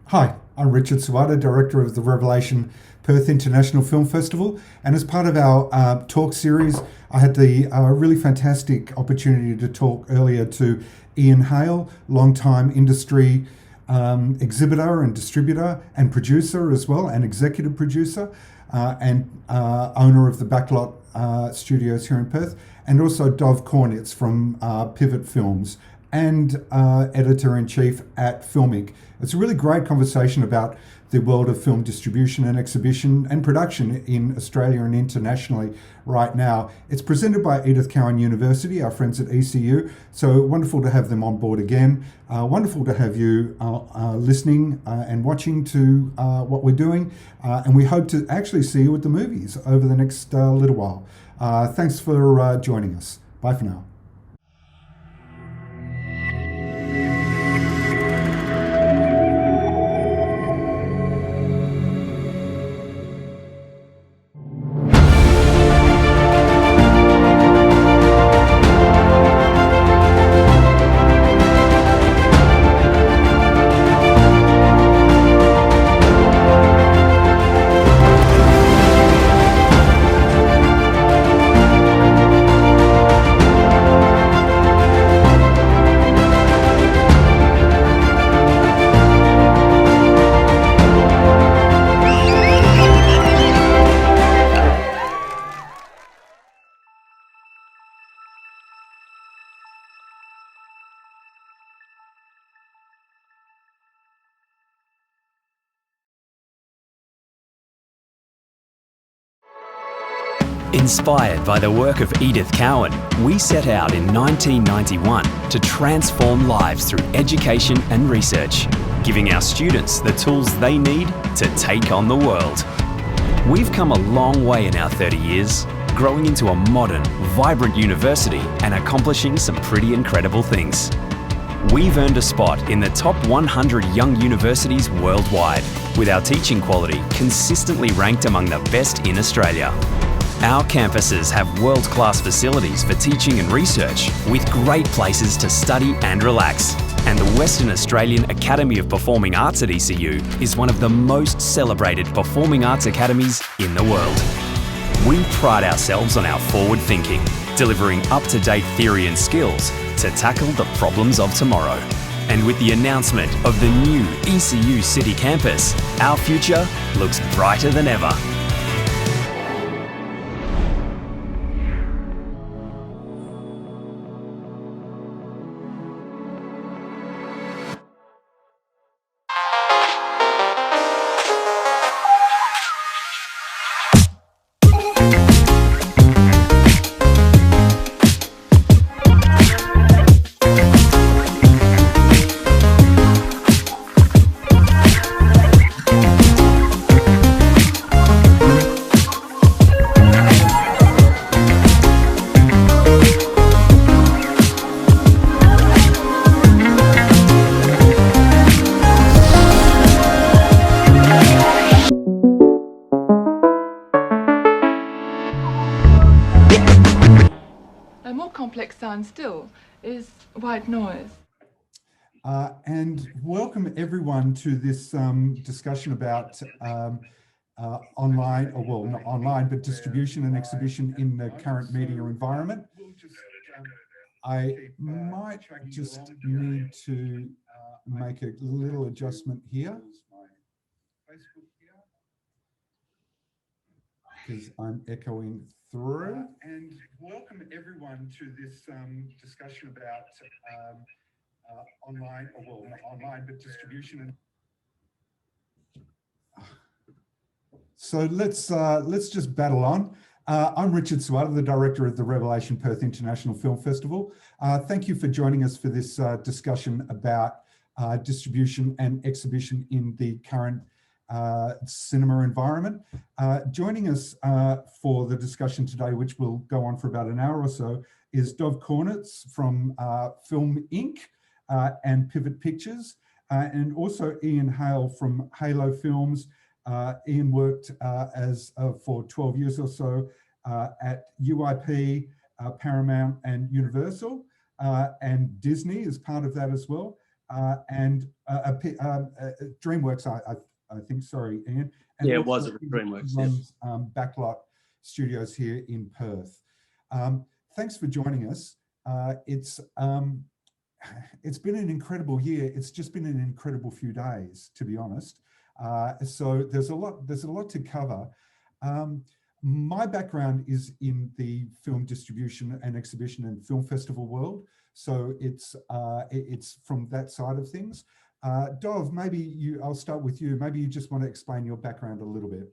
Hi, I'm Richard Sowada, Director of the Revelation Perth International Film Festival. And as part of our talk series, I had the really fantastic opportunity to talk earlier to Ian Hale, long-time industry exhibitor and distributor and producer as well, and executive producer and owner of the Backlot Studios here in Perth, and also Dov Kornits from Pivot Films and editor-in-chief at Film Inc. It's a really great conversation about the world of film distribution and exhibition and production in Australia and internationally right now. It's presented by Edith Cowan University, our friends at ECU. So wonderful to have them on board again. Wonderful to have you listening and watching to what we're doing. And we hope to actually see you at the movies over the next little while. Thanks for joining us. Bye for now. Inspired by the work of Edith Cowan, we set out in 1991 to transform lives through education and research, giving our students the tools they need to take on the world. We've come a long way in our 30 years, growing into a modern, vibrant university and accomplishing some pretty incredible things. We've earned a spot in the top 100 young universities worldwide, with our teaching quality consistently ranked among the best in Australia. Our campuses have world-class facilities for teaching and research, with great places to study and relax. And the Western Australian Academy of Performing Arts at ECU is one of the most celebrated performing arts academies in the world. We pride ourselves on our forward thinking, delivering up-to-date theory and skills to tackle the problems of tomorrow. And with the announcement of the new ECU City Campus, our future looks brighter than ever. A more complex sound still is white noise. And welcome everyone to this discussion about online, or well, not online, but distribution and exhibition in the current media environment. I might just need to make a little adjustment here, because I'm echoing through. And welcome everyone to this discussion about online, or well, not online, but distribution. And so let's just battle on. I'm Richard Sowada, the Director of the Revelation Perth International Film Festival. Thank you for joining us for this discussion about distribution and exhibition in the current cinema environment. Joining us for the discussion today, which will go on for about an hour or so, is Dov Kornits from Film Inc. And Pivot Pictures, and also Ian Hale from Halo Films. Ian worked for 12 years or so at UIP, Paramount and Universal, and Disney is part of that as well. and DreamWorks, I think, sorry, Ian. And Yeah, it also was at DreamWorks. runs Backlot Studios here in Perth. Thanks for joining us. It's been an incredible year. It's just been an incredible few days, to be honest. So there's a lot to cover. My background is in the film distribution and exhibition and film festival world. So it's from that side of things. Dov, maybe I'll start with you. Maybe you just want to explain your background a little bit.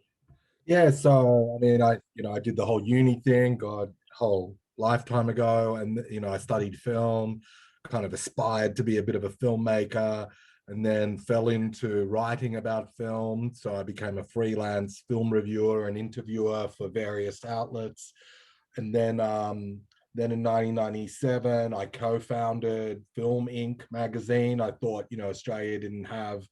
Yeah, so I mean, I did the whole uni thing, God, whole lifetime ago, and I studied film, kind of aspired to be a bit of a filmmaker, and then fell into writing about film. So I became a freelance film reviewer and interviewer for various outlets, and then in 1997, I co-founded Film Inc. magazine. I thought, Australia didn't have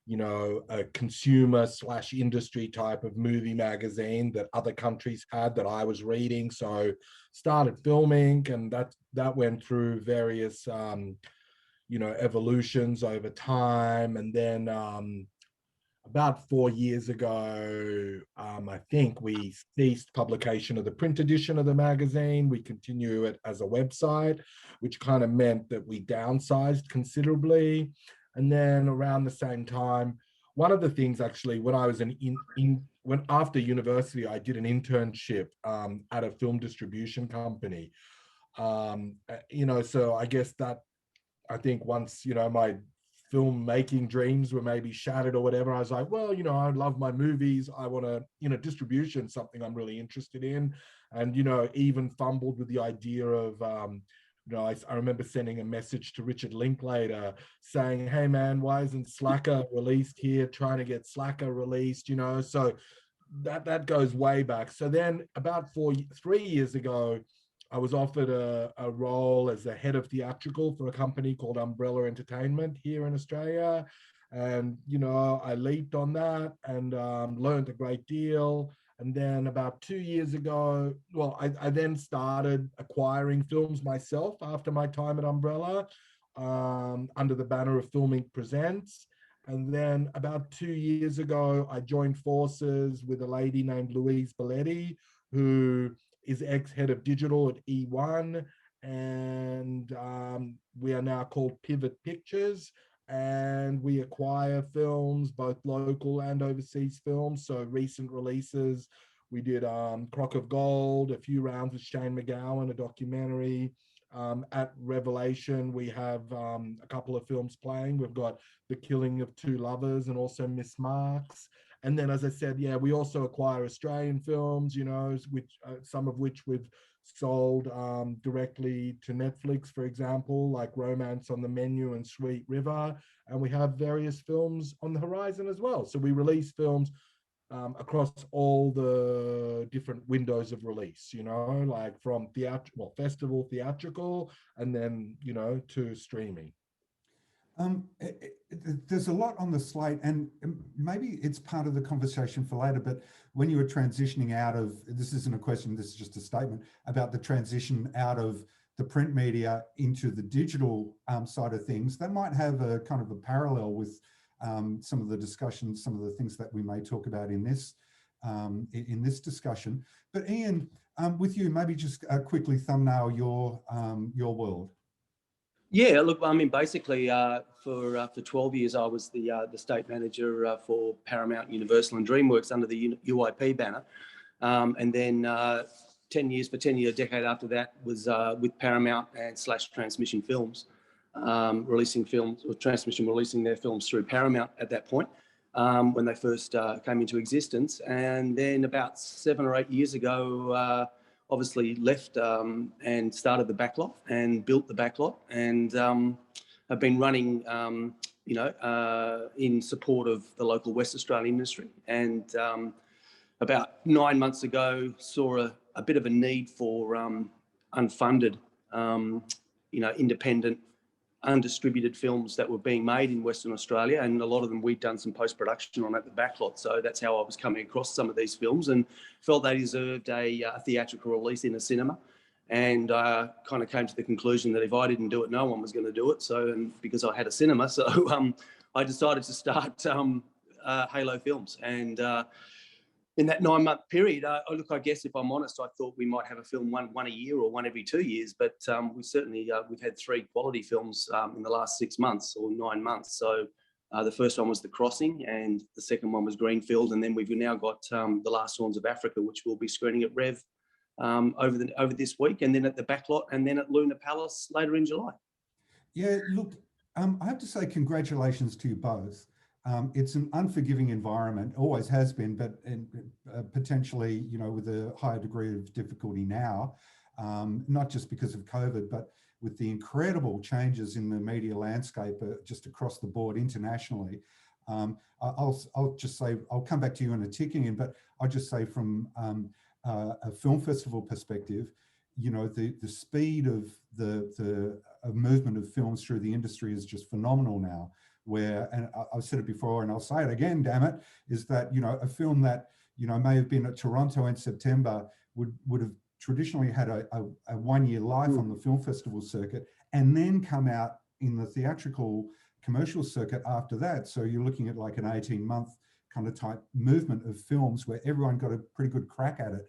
a consumer/industry type of movie magazine that other countries had that I was reading. So started Film Inc., and that went through various evolutions over time. And then about 4 years ago, I think we ceased publication of the print edition of the magazine. We continue it as a website, which kind of meant that we downsized considerably. And then around the same time, one of the things actually, when I was when after university, I did an internship at a film distribution company. So I guess that, I think once, my filmmaking dreams were maybe shattered or whatever, I was like, well, I love my movies. I want to, distribution, something I'm really interested in. And, even fumbled with the idea of, I remember sending a message to Richard Linklater saying, hey man, why isn't Slacker released here? Trying to get Slacker released, so that goes way back. So then about 3 years ago, I was offered a role as the head of theatrical for a company called Umbrella Entertainment here in Australia. And, I leaped on that and learned a great deal. And then about 2 years ago, I then started acquiring films myself after my time at Umbrella under the banner of Film Inc. Presents. And then about 2 years ago, I joined forces with a lady named Louise Belletti, who is ex-head of digital at E1, and we are now called Pivot Pictures, and we acquire films, both local and overseas films. So recent releases, we did Crock of Gold, a few rounds with Shane McGowan, a documentary. At Revelation, we have a couple of films playing. We've got The Killing of Two Lovers and also Miss Marks. And then, as I said, we also acquire Australian films, which some of which we've sold directly to Netflix, for example, like Romance on the Menu and Sweet River. And we have various films on the horizon as well. So we release films across all the different windows of release, like from festival, theatrical, and then, to streaming. There's a lot on the slate, and maybe it's part of the conversation for later, but when you were transitioning out of, this isn't a question, this is just a statement about the transition out of the print media into the digital side of things, that might have a kind of a parallel with some of the discussions, some of the things that we may talk about in this discussion. But Ian, with you, maybe just quickly thumbnail your world. Yeah, look, I mean, basically, for 12 years, I was the state manager for Paramount, Universal, and DreamWorks under the UIP banner, and then 10 years, for 10 years, a decade after that, was with Paramount and / Transmission Films, releasing films, or Transmission releasing their films through Paramount at that point when they first came into existence, and then about 7 or 8 years ago. Obviously left and started the Backlot and built the Backlot, and have been running, in support of the local West Australian industry. And about 9 months ago, saw a bit of a need for unfunded, independent, undistributed films that were being made in Western Australia, and a lot of them we'd done some post-production on at the Backlot. So that's how I was coming across some of these films and felt they deserved a theatrical release in a cinema. and kind of came to the conclusion that if I didn't do it, no one was going to do it. So, and because I had a cinema, so I decided to start Halo Films. And in that 9-month period, look, I guess if I'm honest, I thought we might have a film one a year or one every 2 years, but we certainly, we've had 3 quality films in the last 6 months or 9 months. So the first one was The Crossing, and the second one was Greenfield, and then we've now got The Last Horns of Africa, which will be screening at Rev over this week, and then at the Backlot, and then at Luna Palace later in July. Yeah, look, I have to say congratulations to you both. It's an unforgiving environment, always has been, but potentially, you know, with a higher degree of difficulty now, not just because of COVID, but with the incredible changes in the media landscape just across the board internationally. I'll just say, I'll come back to you in a ticking, but I'll just say from a film festival perspective, you know, the speed of the movement of films through the industry is just phenomenal now. Where, and I've said it before and I'll say it again, damn it, is that, you know, a film that, you know, may have been at Toronto in September would have traditionally had a 1-year life on the film festival circuit and then come out in the theatrical commercial circuit after that. So you're looking at like an 18-month kind of type movement of films where everyone got a pretty good crack at it.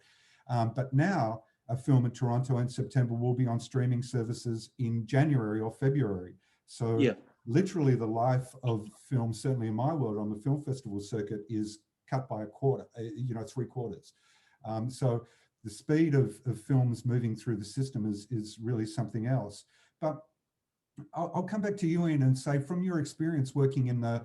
But now a film in Toronto in September will be on streaming services in January or February. So yeah, literally the life of film, certainly in my world on the film festival circuit, is cut by a quarter, you know, 3/4. So the speed of films moving through the system is really something else. But I'll come back to you, Ian, and say, from your experience working in the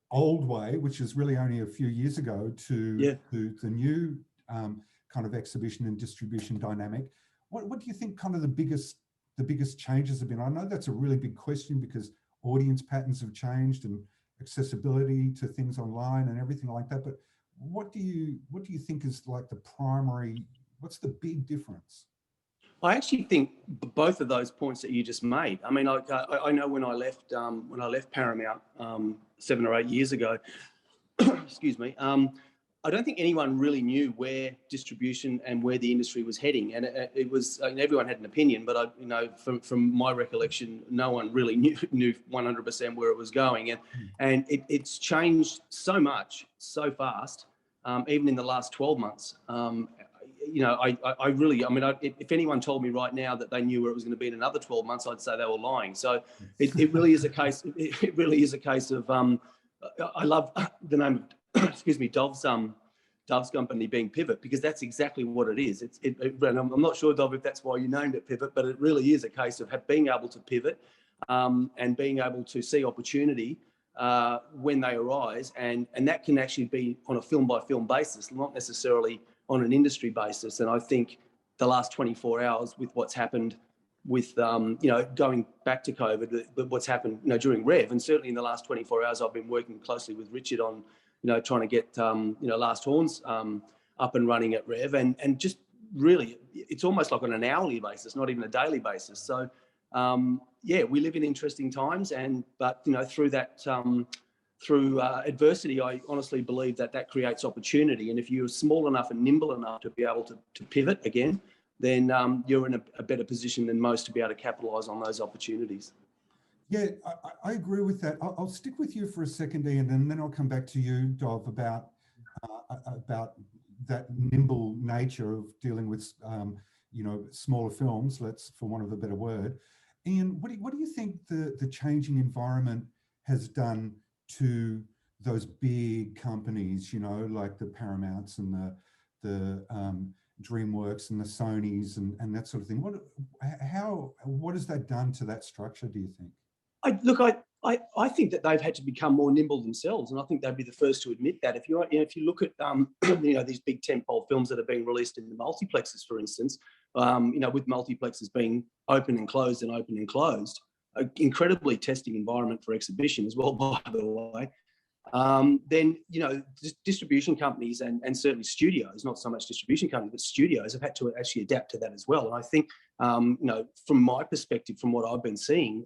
old way, which is really only a few years ago, to the new kind of exhibition and distribution dynamic, what do you think kind of the biggest changes have been? I know that's a really big question because audience patterns have changed and accessibility to things online and everything like that. But what do you think is like the primary? What's the big difference? I actually think both of those points that you just made. I mean, I know when I left Paramount 7 or 8 years ago, excuse me, I don't think anyone really knew where distribution and where the industry was heading, and it was, I mean, everyone had an opinion, but you know, from my recollection, no one really knew 100% where it was going, and it's changed so much so fast, even in the last 12 months. You know, I really, I mean, if anyone told me right now that they knew where it was going to be in another 12 months, I'd say they were lying. So it really is a case. It really is a case of. I love the name of, excuse me, Dov's company being Pivot, because that's exactly what it is. And I'm not sure, Dov, if that's why you named it Pivot, but it really is a case of being able to pivot and being able to see opportunity when they arise, and that can actually be on a film by film basis, not necessarily on an industry basis. And I think the last 24 hours with what's happened with, you know, going back to COVID, but what's happened, you know, during Rev, and certainly in the last 24 hours, I've been working closely with Richard on, you know, trying to get, you know, Last Horns up and running at Rev, and just really, it's almost like on an hourly basis, not even a daily basis. So, yeah, we live in interesting times, but you know, through that, through adversity, I honestly believe that creates opportunity. And if you're small enough and nimble enough to be able to pivot again, then you're in a better position than most to be able to capitalise on those opportunities. Yeah, I agree with that. I'll stick with you for a second, Ian, and then I'll come back to you, Dov, about that nimble nature of dealing with, you know, smaller films, for want of a better word. Ian, what do you think the changing environment has done to those big companies, you know, like the Paramounts and the DreamWorks and the Sonys and that sort of thing? What has that done to that structure, do you think? I think that they've had to become more nimble themselves, and I think they'd be the first to admit that. If you look at you know, these big tentpole films that are being released in the multiplexes, for instance, you know, with multiplexes being open and closed and open and closed, an incredibly testing environment for exhibition as well, by the way. Then, you know, distribution companies and certainly studios, not so much distribution companies, but studios have had to actually adapt to that as well. And I think, you know, from my perspective, from what I've been seeing,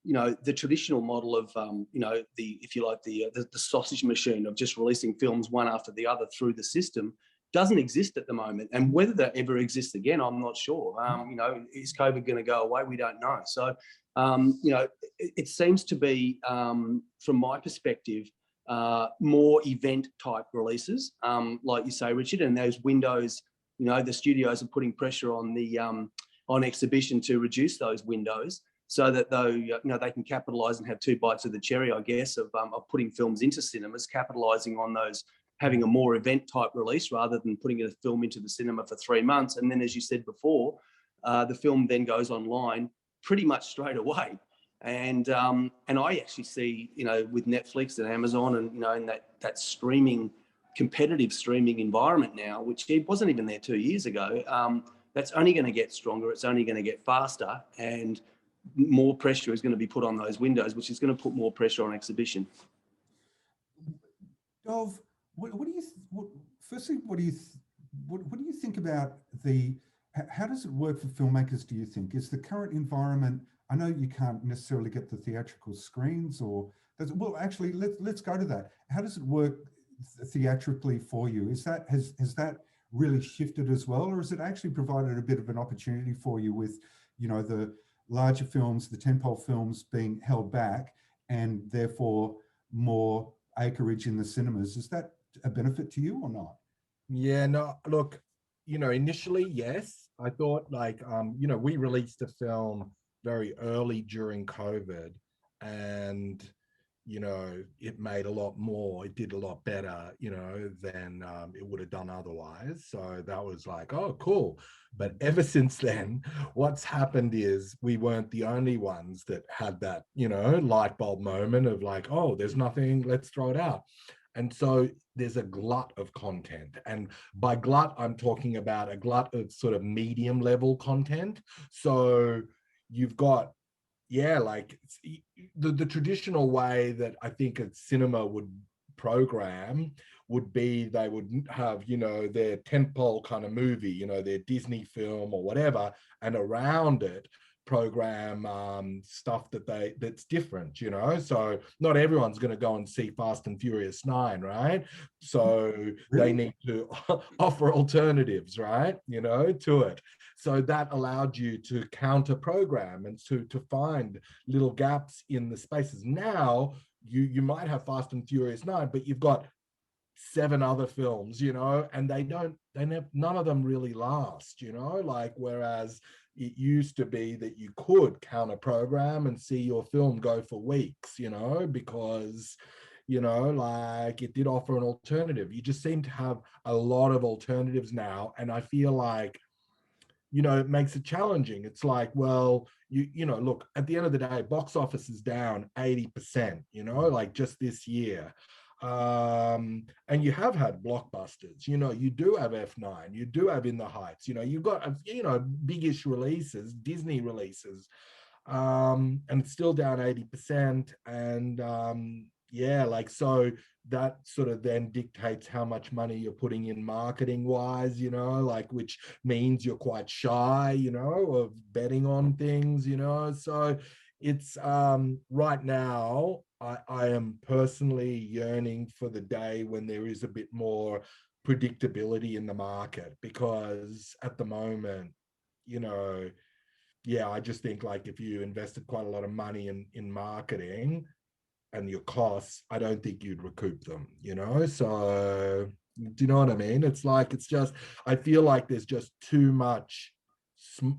you know, the traditional model of, you know, if you like, the sausage machine of just releasing films one after the other through the system doesn't exist at the moment. And whether that ever exists again, I'm not sure. You know, is COVID going to go away? We don't know. So, you know, it seems to be, from my perspective, more event type releases, like you say, Richard, and those windows, you know, the studios are putting pressure on the on exhibition to reduce those windows so that you know, they can capitalize and have two bites of the cherry, I guess, of putting films into cinemas, capitalizing on those, having a more event type release rather than putting a film into the cinema for 3 months. And then, as you said before, the film then goes online pretty much straight away. And I actually see, you know, with Netflix and Amazon and, you know, in that streaming, competitive streaming environment now, which it wasn't even there 2 years ago, that's only going to get stronger. It's only going to get faster, and more pressure is going to be put on those windows, which is going to put more pressure on exhibition. Dov, what do you firstly, what do you think about how does it work for filmmakers, do you think? Is the current environment, I know you can't necessarily get the theatrical screens, or well, actually, let's go to that. How does it work theatrically for you? Has that really shifted as well, or has it actually provided a bit of an opportunity for you with, you know, the larger films, the tentpole films being held back, and therefore more acreage in the cinemas? Is that a benefit to you or not? Yeah, no, look, you know, initially, yes. I thought, like, you know, we released a film very early during COVID, and, you know, it made a lot more, it did a lot better, you know, than it would have done otherwise. So that was like, oh, cool. But ever since then, what's happened is we weren't the only ones that had that, you know, light bulb moment of like, oh, there's nothing, let's throw it out. And so there's a glut of content. And by glut, I'm talking about a glut of sort of medium level content. So you've got, yeah, like the traditional way that I think a cinema would program would be they would have, you know, their tentpole kind of movie, you know, their Disney film or whatever, and around it program stuff that's different, you know. So not everyone's going to go and see Fast and Furious 9, right? So they need to offer alternatives, right, you know, to it. So that allowed you to counter program and to find little gaps in the spaces. Now you might have Fast and Furious 9, but you've got 7 other films, you know, and none of them really last, you know, like, whereas it used to be that you could counter program and see your film go for weeks, you know, because, you know, like, it did offer an alternative. You just seem to have a lot of alternatives now. And I feel like, you know, it makes it challenging. It's like, well, you know, look, at the end of the day, box office is down 80%, you know, like just this year. And you have had blockbusters, you know, you do have F9, you do have In the Heights, you know, you've got, you know, biggish releases, Disney releases, and it's still down 80%. And yeah, like, so that sort of then dictates how much money you're putting in marketing wise, you know, like, which means you're quite shy, you know, of betting on things, you know. So it's right now, I am personally yearning for the day when there is a bit more predictability in the market, because at the moment, you know, yeah, I just think, like, if you invested quite a lot of money in marketing and your costs, I don't think you'd recoup them, you know. So do you know what I mean? It's like, it's just, I feel like there's just too much,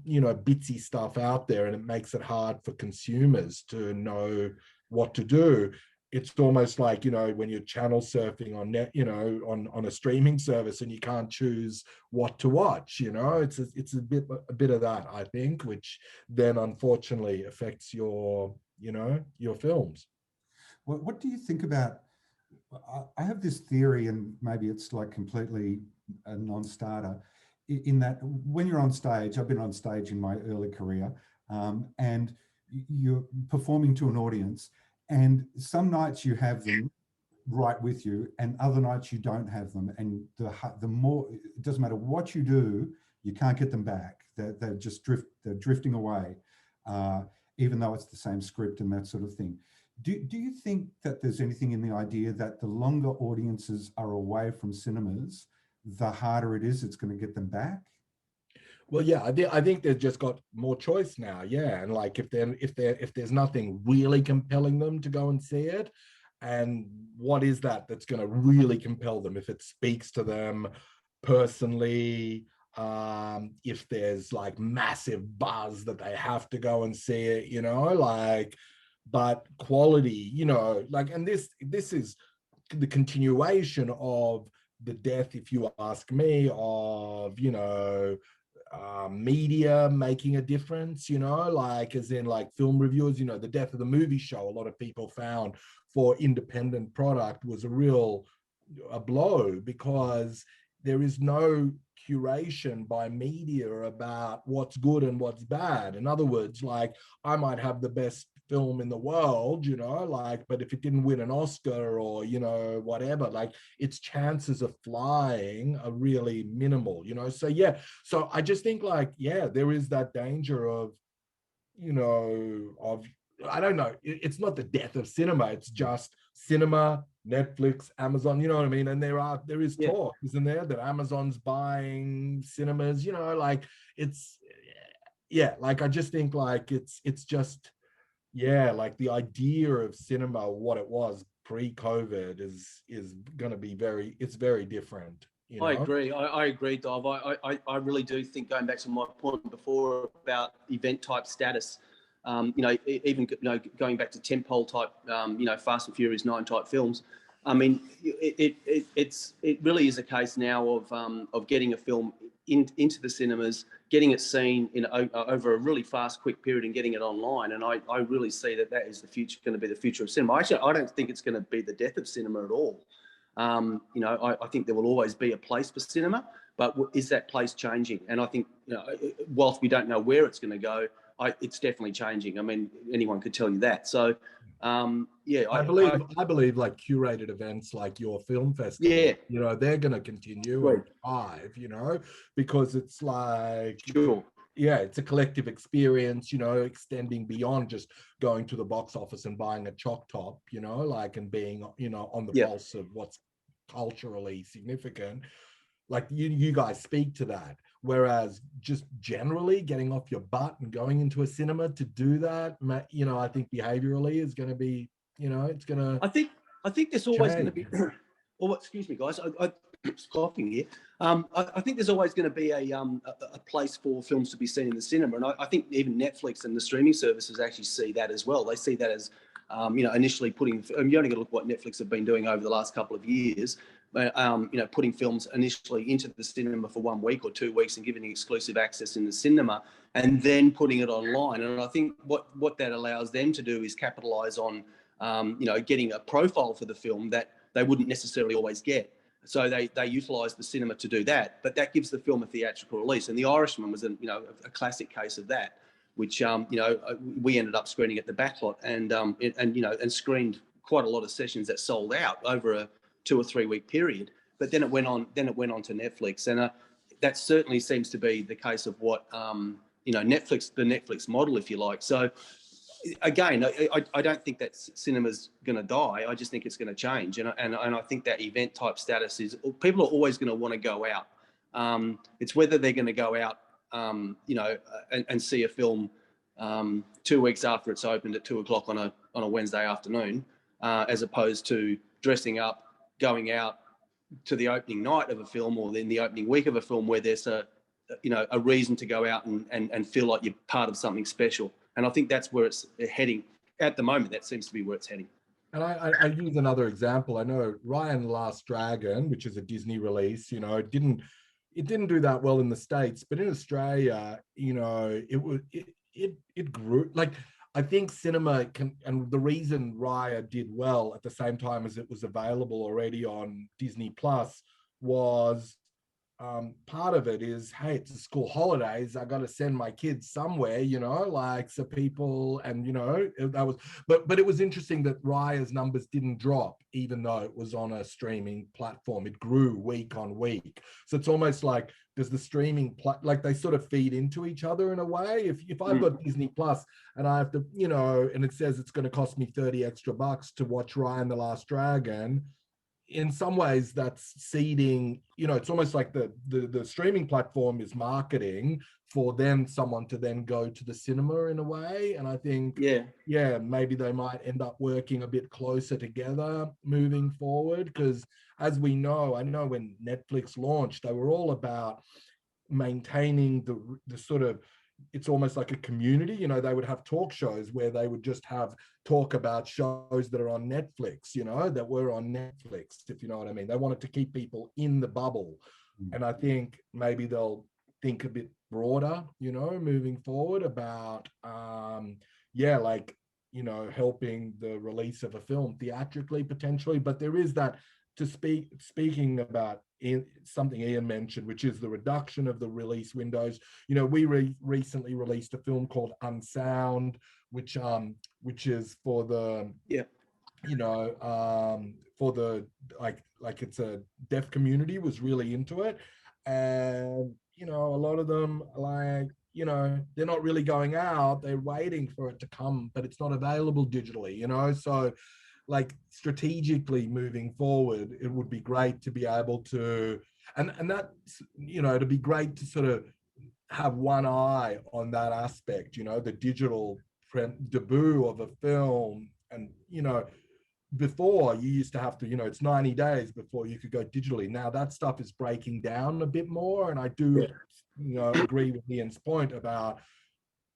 you know, bitsy stuff out there, and it makes it hard for consumers to know what to do. It's almost like, you know, when you're channel surfing on net, you know, on a streaming service, and you can't choose what to watch, you know. It's a bit of that, I think, which then unfortunately affects your, you know, your films. What do you think about, I have this theory, and maybe it's like completely a non-starter, in that when you're on stage, I've been on stage in my early career, and you're performing to an audience, and some nights you have them right with you, and other nights you don't have them, and the more, it doesn't matter what you do, you can't get them back. They're just they're drifting away, even though it's the same script and that sort of thing. Do you think that there's anything in the idea that the longer audiences are away from cinemas, the harder it is it's going to get them back? Well, yeah, I think they've just got more choice now. Yeah, and like if there's nothing really compelling them to go and see it, and what is that's going to really compel them? If it speaks to them personally, if there's like massive buzz that they have to go and see it, you know, like, but quality, you know, like, and this is the continuation of the death, if you ask me, of, you know, media making a difference, you know, like as in like film reviewers, you know, the death of the movie show, a lot of people found for independent product was a blow, because there is no curation by media about what's good and what's bad. In other words, like I might have the best film in the world, you know, like, but if it didn't win an Oscar or, you know, whatever, like its chances of flying are really minimal, you know? So, yeah. So I just think like, yeah, there is that danger of, you know, of, I don't know, it's not the death of cinema, it's just cinema, Netflix, Amazon, you know what I mean? And there is talk, isn't there, that Amazon's buying cinemas, you know, like it's, yeah, like I just think like it's just, yeah, like the idea of cinema, what it was pre-COVID is going to be it's very different, you know? I agree. I agree, Dov. I really do think, going back to my point before about event type status, you know, even, you know, going back to tentpole type, you know, Fast and Furious 9 type films. I mean, it really is a case now of getting a film into the cinemas, getting it seen in over a really fast, quick period, and getting it online. And I really see that is the future, going to be the future of cinema. Actually, I don't think it's going to be the death of cinema at all. You know, I think there will always be a place for cinema, but is that place changing? And I think, you know, whilst we don't know where it's going to go, it's definitely changing. I mean, anyone could tell you that. So, yeah, I believe like curated events like your film festival, yeah, you know, they're going to continue and thrive, you know, because it's like, sure, yeah, it's a collective experience, you know, extending beyond just going to the box office and buying a chalk top, you know, like, and being, you know, on the pulse of what's culturally significant. Like you guys speak to that. Whereas just generally getting off your butt and going into a cinema to do that, you know, I think behaviorally is going to be, you know, it's going to. I think there's always going to be. Oh, excuse me, guys. I coughing here. I think there's always going to be a place for films to be seen in the cinema, and I think even Netflix and the streaming services actually see that as well. They see that as, you know, initially putting. You only got to look what Netflix have been doing over the last couple of years. You know, putting films initially into the cinema for 1 week or 2 weeks and giving exclusive access in the cinema, and then putting it online. And I think what that allows them to do is capitalize on, you know, getting a profile for the film that they wouldn't necessarily always get. So they utilize the cinema to do that, but that gives the film a theatrical release. And The Irishman was a classic case of that, which, you know, we ended up screening at the backlot and you know, and screened quite a lot of sessions that sold out over a 2 or 3 week period. But then it went on to Netflix, and that certainly seems to be the case of what, you know, the Netflix model, if you like. So again, I don't think that cinema's going to die. I just think it's going to change, and I think that event type status is, people are always going to want to go out. It's whether they're going to go out, you know, and see a film 2 weeks after it's opened at 2 o'clock on a Wednesday afternoon, as opposed to dressing up, going out to the opening night of a film, or then the opening week of a film, where there's a reason to go out and feel like you're part of something special. And I think that's where it's heading at the moment. That seems to be where it's heading. And I use another example. I know Raya and the Last Dragon, which is a Disney release, you know, it didn't do that well in the States, but in Australia, you know, it grew. Like, I think cinema can, and the reason Raya did well at the same time as it was available already on Disney Plus was, part of it is, hey, it's the school holidays, I got to send my kids somewhere, you know, like, so people, and you know, that was, but it was interesting that Raya's numbers didn't drop, even though it was on a streaming platform. It grew week on week. So it's almost like, does the streaming like they sort of feed into each other in a way? If I've got Disney Plus and I have to, you know, and it says it's going to cost me $30 extra to watch Raya and the Last Dragon, in some ways that's seeding, it's almost like the streaming platform is marketing for then someone to then go to the cinema in a way. And I think, yeah, maybe they might end up working a bit closer together moving forward, because as we know, I know when Netflix launched, they were all about maintaining the sort of, it's almost like a community. They would have talk shows where they would just have talk about shows that are on Netflix, that were on Netflix, if you know what I mean. They wanted to keep people in the bubble. And I think maybe they'll think a bit broader, moving forward about, helping the release of a film theatrically potentially. But there is that, speaking about something Ian mentioned, which is the reduction of the release windows. We recently released a film called Unsound, which is for the for the like it's a deaf community was really into it, and a lot of them they're not really going out, they're waiting for it to come, but it's not available digitally, so strategically moving forward, it would be great to be able to, and that's, it'd be great to sort of have one eye on that aspect, the digital debut of a film. And, before you used to have to, it's 90 days before you could go digitally. Now that stuff is breaking down a bit more. And I do, agree with Ian's point about,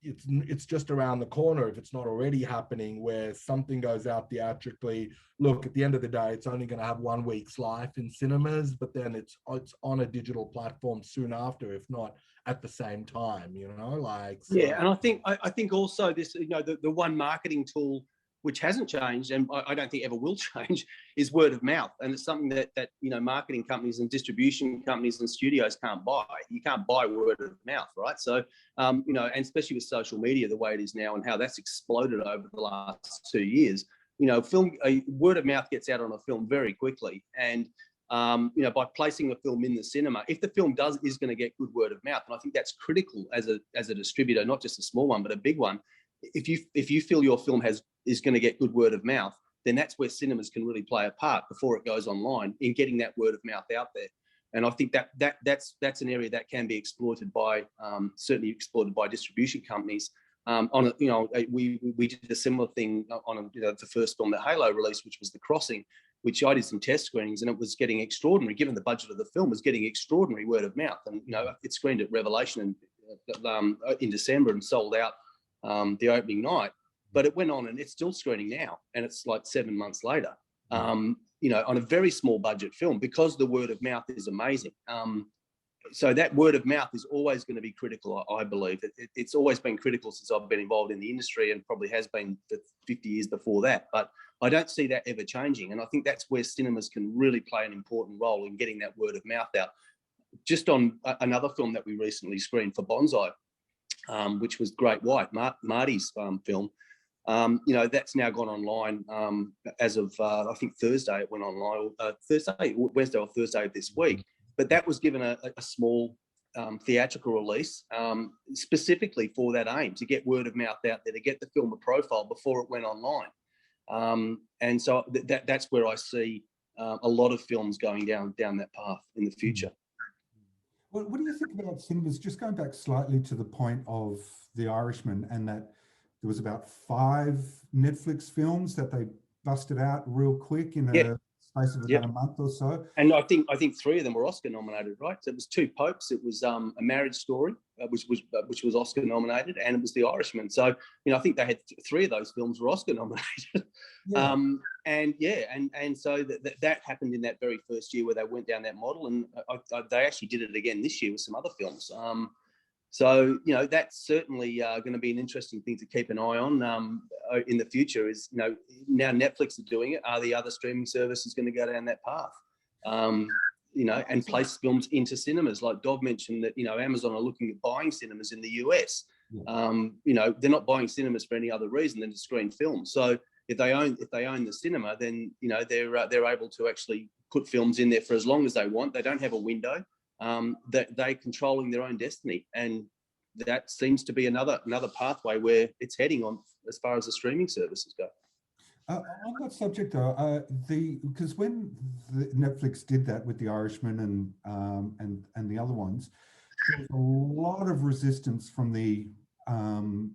it's just around the corner if it's not already happening, where something goes out theatrically. Look, at the end of the day, it's only going to have 1 week's life in cinemas, but then it's on a digital platform soon after, if not at the same time, so. Yeah, and I think also this, the one marketing tool which hasn't changed, and I don't think ever will change, is word of mouth. And it's something that marketing companies and distribution companies and studios can't buy. You can't buy word of mouth, right? So, and especially with social media, the way it is now and how that's exploded over the last 2 years, word of mouth gets out on a film very quickly. And, by placing a film in the cinema, if the film is going to get good word of mouth, and I think that's critical as a distributor, not just a small one, but a big one. If you feel your film is going to get good word of mouth, then that's where cinemas can really play a part before it goes online in getting that word of mouth out there. And I think that's an area that can be exploited by certainly exploited by distribution companies. We did a similar thing on the first film that Halo released, which was The Crossing, which I did some test screenings, and it was getting extraordinary, given the budget of the film, was getting extraordinary word of mouth. And it screened at Revelation in December and sold out the opening night. But it went on, and it's still screening now, and it's like 7 months later. On a very small budget film, because the word of mouth is amazing. So that word of mouth is always going to be critical, I believe. It's always been critical since I've been involved in the industry, and probably has been for 50 years before that. But I don't see that ever changing. And I think that's where cinemas can really play an important role in getting that word of mouth out. Just on another film that we recently screened for Bonsai, which was Great White, Marty's film. That's now gone online as of, I think Thursday it went online, Wednesday or Thursday of this week. But that was given a small theatrical release specifically for that aim, to get word of mouth out there, to get the film a profile before it went online. And so that's where I see a lot of films going down that path in the future. Well, what do you think about cinemas? Just going back slightly to the point of The Irishman, and that there was about 5 Netflix films that they busted out real quick in a space of about a month or so. And I think 3 of them were Oscar nominated, right? So it was 2 Popes. It was A Marriage Story, which was Oscar nominated, and it was The Irishman. So I think they had 3 of those films were Oscar nominated. And so that happened in that very first year where they went down that model, and they actually did it again this year with some other films. So that's certainly going to be an interesting thing to keep an eye on in the future. Is now Netflix are doing it. Are the other streaming services going to go down that path? And place films into cinemas? Like Dov mentioned that Amazon are looking at buying cinemas in the US. They're not buying cinemas for any other reason than to screen films. So if they own the cinema, then they're able to actually put films in there for as long as they want. They don't have a window. That they're controlling their own destiny, and that seems to be another pathway where it's heading on as far as the streaming services go. On that subject, though, because when Netflix did that with The Irishman and the other ones, there was a lot of resistance from the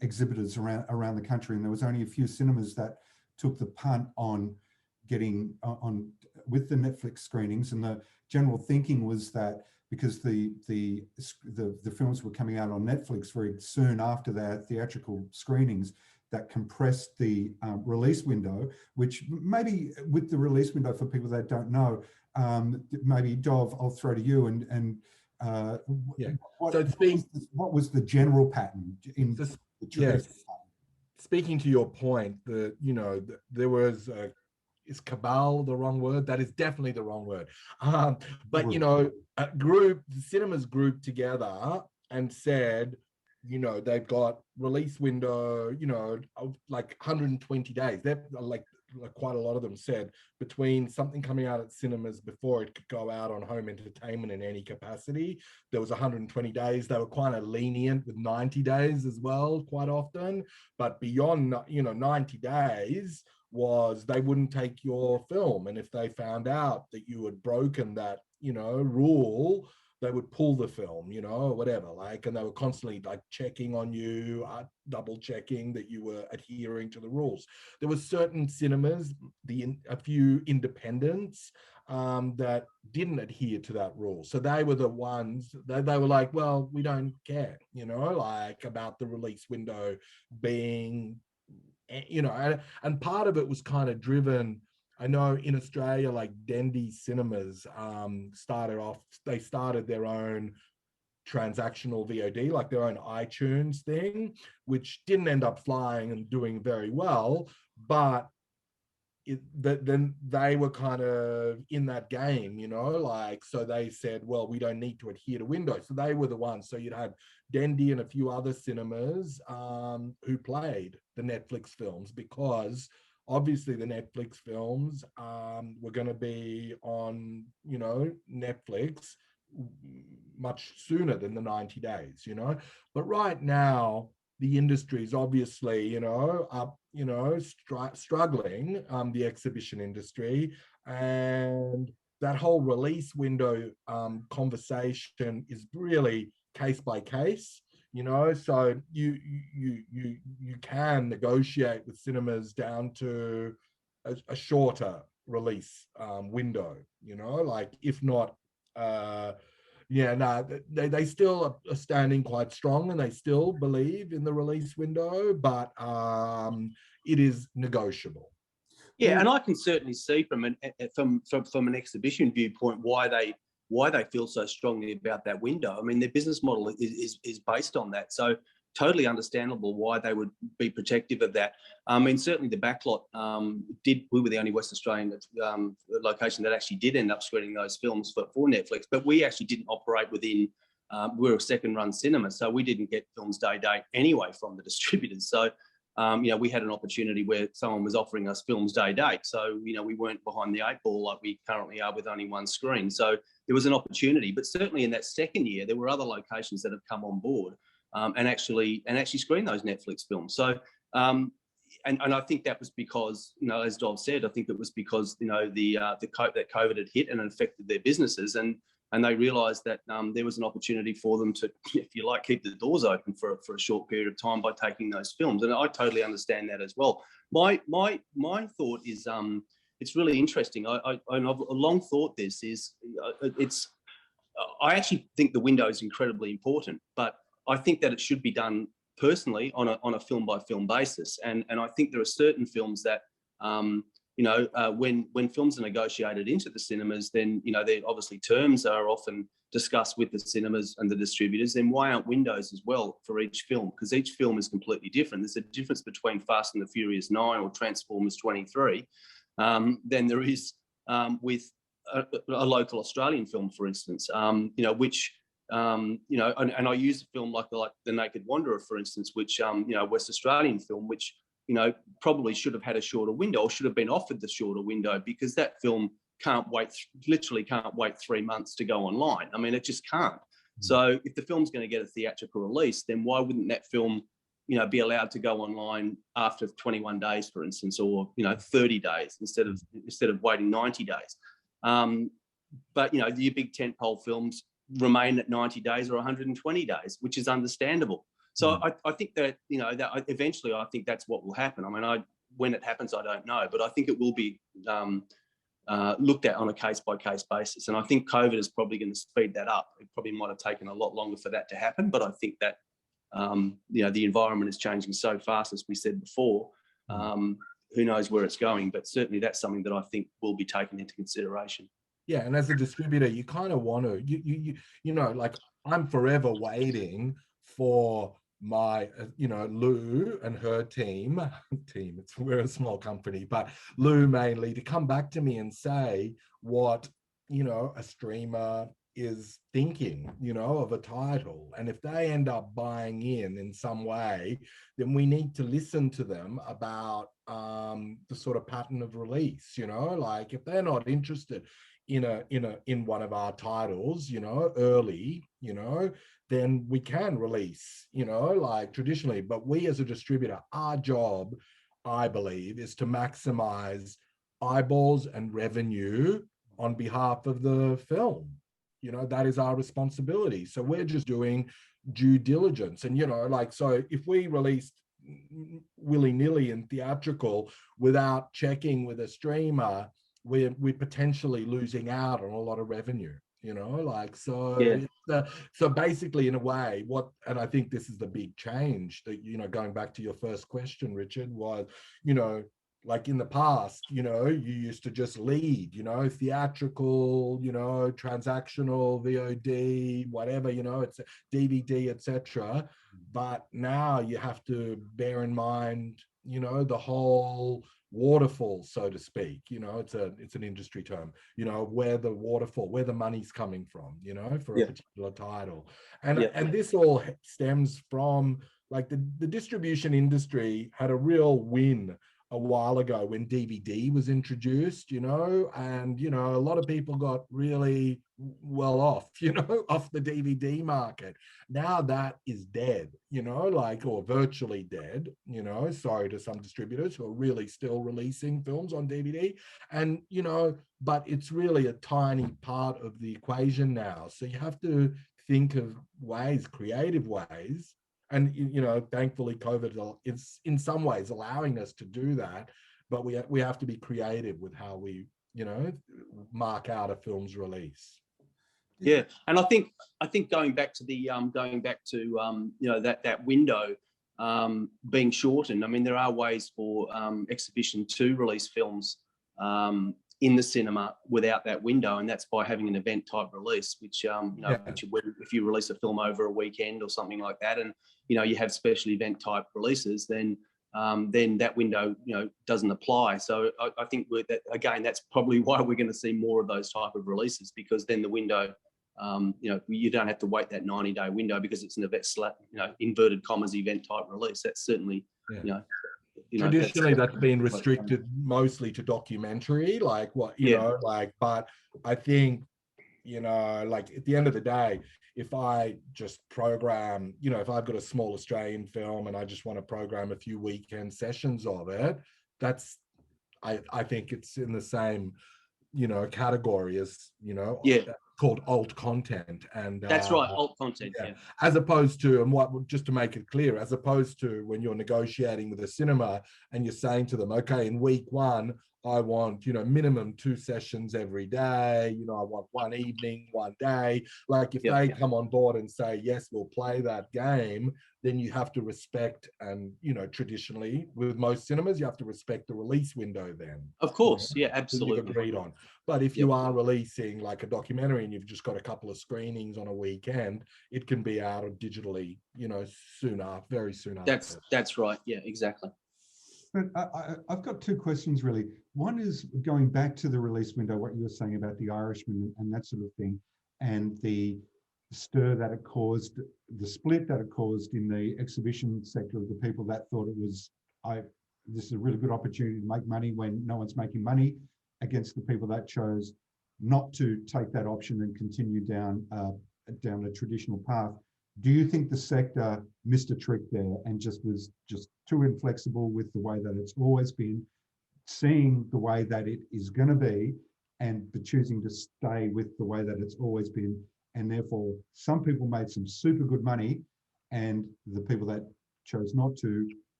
exhibitors around the country, and there was only a few cinemas that took the punt on getting on with the Netflix screenings. And the general thinking was that because the films were coming out on Netflix very soon after their theatrical screenings, that compressed the release window, which maybe with the release window, for people that don't know, maybe Dov, I'll throw to you and Yeah. what, So what was the general pattern in the traditional pattern? Speaking to your point, there was is cabal the wrong word? That is definitely the wrong word. But cinemas grouped together and said, they've got release window, of like 120 days. They're like quite a lot of them said between something coming out at cinemas before it could go out on home entertainment in any capacity, there was 120 days. They were kind of lenient with 90 days as well, quite often. But beyond, 90 days was they wouldn't take your film. And if they found out that you had broken that, rule, they would pull the film, or whatever, and they were constantly checking on you, double checking that you were adhering to the rules. There were certain cinemas, a few independents that didn't adhere to that rule. So they were the ones they were like, well, we don't care, about the release window being, and part of it was kind of driven. I know in Australia, like Dendy Cinemas started their own transactional VOD, like their own iTunes thing, which didn't end up flying and doing very well, but then they were kind of in that game, so they said, well, we don't need to adhere to windows. So they were the ones. So you'd had Dendy and a few other cinemas who played the Netflix films, because obviously the Netflix films were going to be on, Netflix much sooner than the 90 days, But right now, the industry is obviously, struggling, the exhibition industry, and that whole release window conversation is really case by case. So you can negotiate with cinemas down to a shorter release window, if not, they still are standing quite strong, and they still believe in the release window, but it is negotiable. Yeah, and I can certainly see from an exhibition viewpoint why they feel so strongly about that window. I mean, their business model is based on that. So totally understandable why they would be protective of that. I mean, certainly the backlot we were the only West Australian location that actually did end up screening those films for Netflix, but we actually didn't operate within, we're a second run cinema, so we didn't get films day date anyway from the distributors. So, we had an opportunity where someone was offering us films day date. So, we weren't behind the eight ball like we currently are with only one screen. So there was an opportunity, but certainly in that second year, there were other locations that have come on board and actually screen those Netflix films. So, and I think that was because, as Dov said, I think it was because, that COVID had hit and affected their businesses, and they realised that there was an opportunity for them to, if you like, keep the doors open for a short period of time by taking those films. And I totally understand that as well. My thought is, it's really interesting. I've long thought this is, I actually think the window is incredibly important, but I think that it should be done personally on a film by film basis. And I think there are certain films that, when films are negotiated into the cinemas, then, obviously terms are often discussed with the cinemas and the distributors. Then why aren't windows as well for each film? Because each film is completely different. There's a difference between Fast and the Furious 9 or Transformers 23 than there is with a local Australian film, for instance, which, and I use a film like The Naked Wanderer, for instance, which, West Australian film, which, probably should have had a shorter window, or should have been offered the shorter window, because that film literally can't wait 3 months to go online. I mean, it just can't. So if the film's going to get a theatrical release, then why wouldn't that film be allowed to go online after 21 days, for instance, or 30 days instead of waiting 90 days. But the big tentpole films remain at 90 days or 120 days, which is understandable. So I think that that eventually I think that's what will happen. I mean, when it happens, I don't know, but I think it will be looked at on a case-by-case basis. And I think COVID is probably going to speed that up. It probably might have taken a lot longer for that to happen, but I think that the environment is changing so fast, as we said before. Who knows where it's going? But certainly that's something that I think will be taken into consideration. Yeah, and as a distributor, you kind of want to, like I'm forever waiting for my, Lou and her team, we're a small company, but Lou mainly, to come back to me and say what, a streamer is thinking, of a title. And if they end up buying in some way, then we need to listen to them about the sort of pattern of release, like if they're not interested in one of our titles, early, then we can release, like traditionally. But we as a distributor, our job, I believe, is to maximize eyeballs and revenue on behalf of the film. That is our responsibility. So we're just doing due diligence. And, so if we released willy-nilly in theatrical without checking with a streamer, we're potentially losing out on a lot of revenue, so basically in a way and I think this is the big change that, going back to your first question, Richard, was, like in the past, you used to just lead, theatrical, transactional, VOD, whatever, it's a DVD, etc. But now you have to bear in mind, the whole waterfall, so to speak. It's an industry term, where the money's coming from, for a particular title. And this all stems from like the distribution industry had a real win a while ago when DVD was introduced, and a lot of people got really well off, off the DVD market. Now that is dead, or virtually dead, sorry to some distributors who are really still releasing films on DVD. And, but it's really a tiny part of the equation now. So you have to think of ways, creative ways. And, thankfully, COVID is in some ways allowing us to do that. But we have to be creative with how we, mark out a film's release. Yeah, and I think going back to that window being shortened. I mean, there are ways for exhibition to release films in the cinema without that window, and that's by having an event type release, which if you release a film over a weekend or something like that, and you have special event type releases, then that window doesn't apply. So I think that's probably why we're going to see more of those type of releases, because then the window, you don't have to wait that 90-day window because it's an event, inverted commas event type release. That's certainly traditionally that's been restricted mostly to documentary, like but I think, like at the end of the day, if I just program, if I've got a small Australian film and I just want to program a few weekend sessions of it, that's, I think it's in the same, category as, called alt content. And that's right, alt content. As opposed to, and just to make it clear, as opposed to when you're negotiating with a cinema and you're saying to them, okay, in week one, I want, minimum 2 sessions every day, I want one evening, one day. Like if they come on board and say, yes, we'll play that game, then you have to respect, and, traditionally with most cinemas, you have to respect the release window then. Of course, absolutely. You've agreed on. But if you are releasing like a documentary and you've just got a couple of screenings on a weekend, it can be out digitally, very soon after. That's right, exactly. But I've got 2 questions really. One is going back to the release window, what you were saying about The Irishman and that sort of thing, and the stir that it caused, the split that it caused in the exhibition sector of the people that thought it was, this is a really good opportunity to make money when no one's making money, against the people that chose not to take that option and continue down a traditional path. Do you think the sector missed a trick there and just was just too inflexible with the way that it's always been, seeing the way that it is going to be, and choosing to stay with the way that it's always been, and therefore some people made some super good money, and the people that chose not to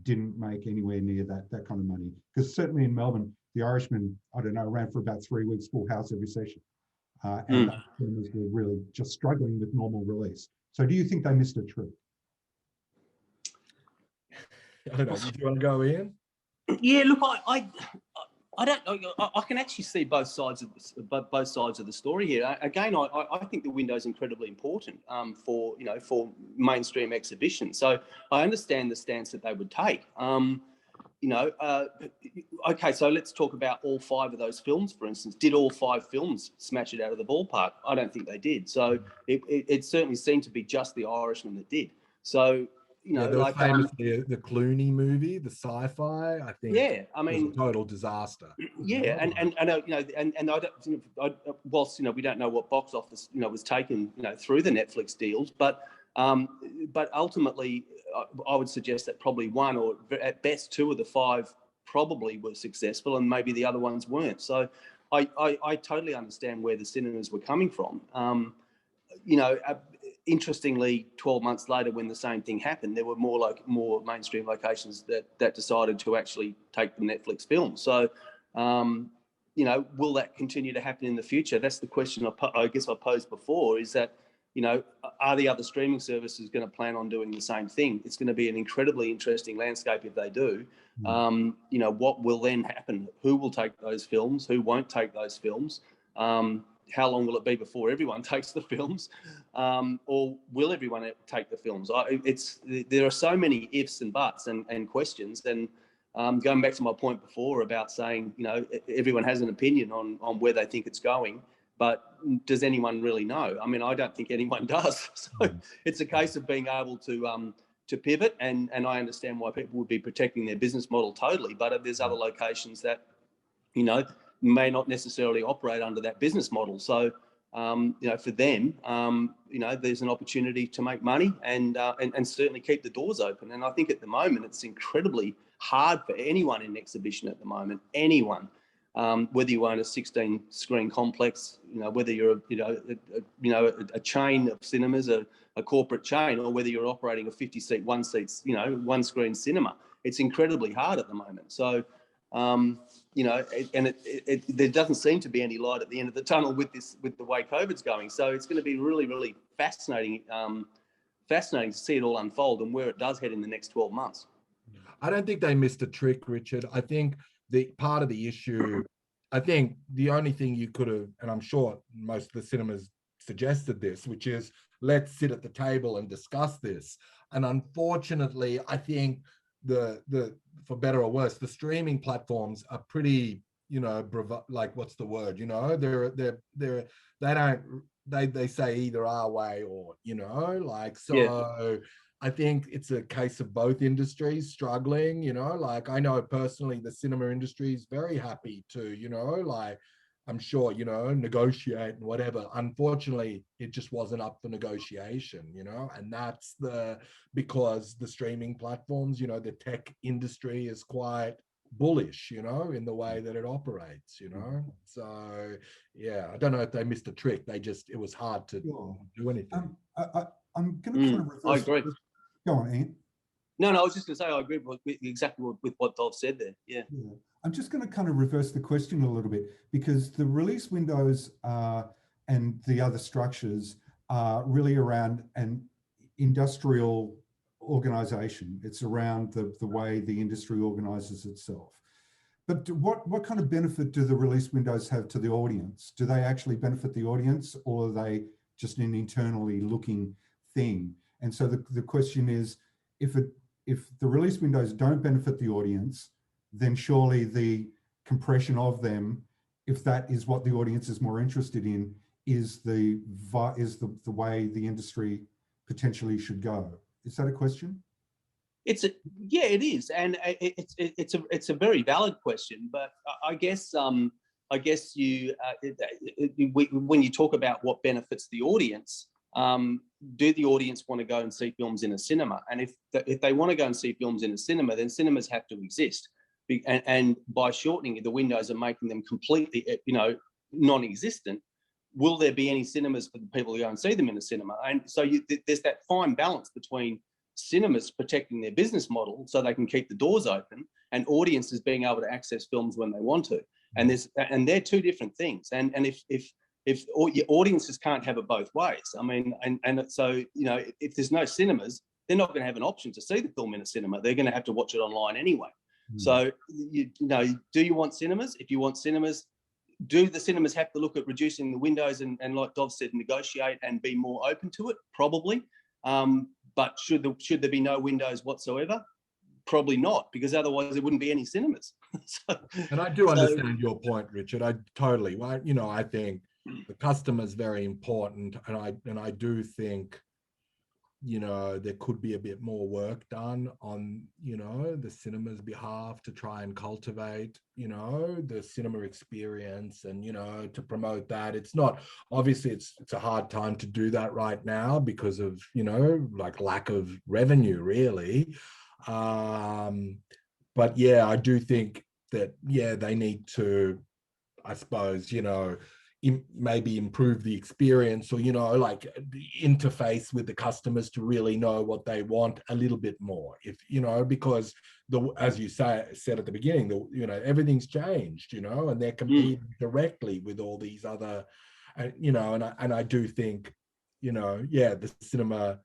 didn't make anywhere near that kind of money? Because certainly in Melbourne, the Irishman, I don't know, ran for about 3 weeks, full house every session, and cinemas were really just struggling with normal release. So do you think they missed a trick? I don't know. Do you want to go in? Yeah, look, I don't know. I can actually see both sides of the story here. Again, I think the window is incredibly important for mainstream exhibition. So I understand the stance that they would take. Okay, so let's talk about all 5 of those films, for instance. Did all 5 films smash it out of the ballpark? I don't think they did. So it certainly seemed to be just The Irishman that did. So, there was famously the Clooney movie, the sci-fi, I think. Yeah, I mean, was a total disaster. Yeah, and I don't, whilst we don't know what box office was taken through the Netflix deals, but ultimately I would suggest that probably 1 or at best 2 of the 5 probably were successful, and maybe the other ones weren't. So I totally understand where the cinemas were coming from. Interestingly, 12 months later, when the same thing happened, there were more mainstream locations that decided to actually take the Netflix film. So, will that continue to happen in the future? That's the question I guess I posed before, is that, are the other streaming services going to plan on doing the same thing? It's going to be an incredibly interesting landscape if they do. What will then happen? Who will take those films? Who won't take those films? How long will it be before everyone takes the films, or will everyone take the films? There are so many ifs and buts and questions. And going back to my point before about saying, everyone has an opinion on where they think it's going, but does anyone really know? I mean, I don't think anyone does. So it's a case of being able to pivot, and I understand why people would be protecting their business model totally. But if there's other locations that, may not necessarily operate under that business model. So, for them, there's an opportunity to make money and certainly keep the doors open. And I think at the moment it's incredibly hard for anyone in exhibition at the moment. Anyone, whether you own a 16-screen complex, whether you're a chain of cinemas, a corporate chain, or whether you're operating a 50-seat, one-screen cinema, it's incredibly hard at the moment. So. There doesn't seem to be any light at the end of the tunnel with the way COVID's going. So it's going to be really, really fascinating to see it all unfold and where it does head in the next 12 months. I don't think they missed a trick, Richard. I think the part of the issue, I think the only thing you could have, and I'm sure most of the cinemas suggested this, which is let's sit at the table and discuss this. And unfortunately, I think the for better or worse, the streaming platforms are pretty, like, what's the word? They say either our way or, so. Yeah. I think it's a case of both industries struggling, like I know personally the cinema industry is very happy to, I'm sure, negotiate and whatever. Unfortunately, it just wasn't up for negotiation, and that's because the streaming platforms, the tech industry is quite bullish, in the way that it operates, So, yeah, I don't know if they missed a trick. It was hard to do anything. I'm going to kind of reverse. I agree. Go on, Ian. No, I was just going to say I agree with exactly with what Dov said there. Yeah. I'm just going to kind of reverse the question a little bit, because the release windows and the other structures are really around an industrial organization. It's around the way the industry organizes itself. But what kind of benefit do the release windows have to the audience? Do they actually benefit the audience, or are they just an internally looking thing? And so the question is, if the release windows don't benefit the audience, then surely the compression of them, if that is what the audience is more interested in, is the way the industry potentially should go. Is that a question? It is, and it's a very valid question. But I guess you when you talk about what benefits the audience, do the audience want to go and see films in a cinema? And if they want to go and see films in a cinema, then cinemas have to exist. And by shortening the windows and making them completely, non-existent, will there be any cinemas for the people who go and see them in a cinema? And so there's that fine balance between cinemas protecting their business model so they can keep the doors open, and audiences being able to access films when they want to. And they're two different things. And if your audiences can't have it both ways, I mean, and so, if there's no cinemas, they're not going to have an option to see the film in a cinema. They're going to have to watch it online anyway. So, do you want cinemas? If you want cinemas, do the cinemas have to look at reducing the windows and like Dov said, negotiate and be more open to it? Probably. But should there be no windows whatsoever? Probably not, because otherwise there wouldn't be any cinemas. And I do understand your point, Richard. I totally. I think the customer is very important, and I do think, there could be a bit more work done on, the cinema's behalf to try and cultivate, the cinema experience and, to promote that. It's not, obviously it's a hard time to do that right now because of, like lack of revenue really. But yeah, I do think that, they need to, I suppose, maybe improve the experience, or like the interface with the customers to really know what they want a little bit more, if because as you said at the beginning, everything's changed, and they're competing directly with all these other, and I do think, the cinema,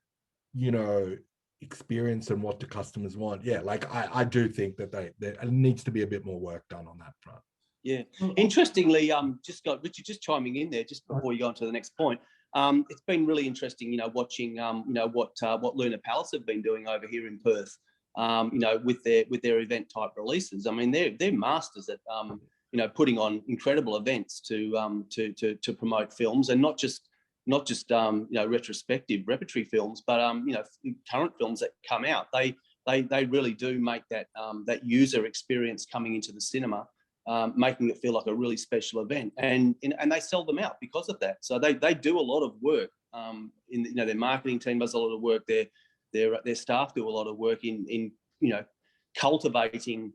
experience and what the customers want, like I do think that there needs to be a bit more work done on that front. Yeah. Interestingly, Richard, just chiming in there, just before you go on to the next point. It's been really interesting, watching, what Luna Palace have been doing over here in Perth, with their event type releases. I mean, they're masters at, putting on incredible events to promote films, and not just retrospective repertory films, but current films that come out. They really do make that user experience coming into the cinema, making it feel like a really special event, and they sell them out because of that. So they do a lot of work. Their marketing team does a lot of work. Their staff do a lot of work in cultivating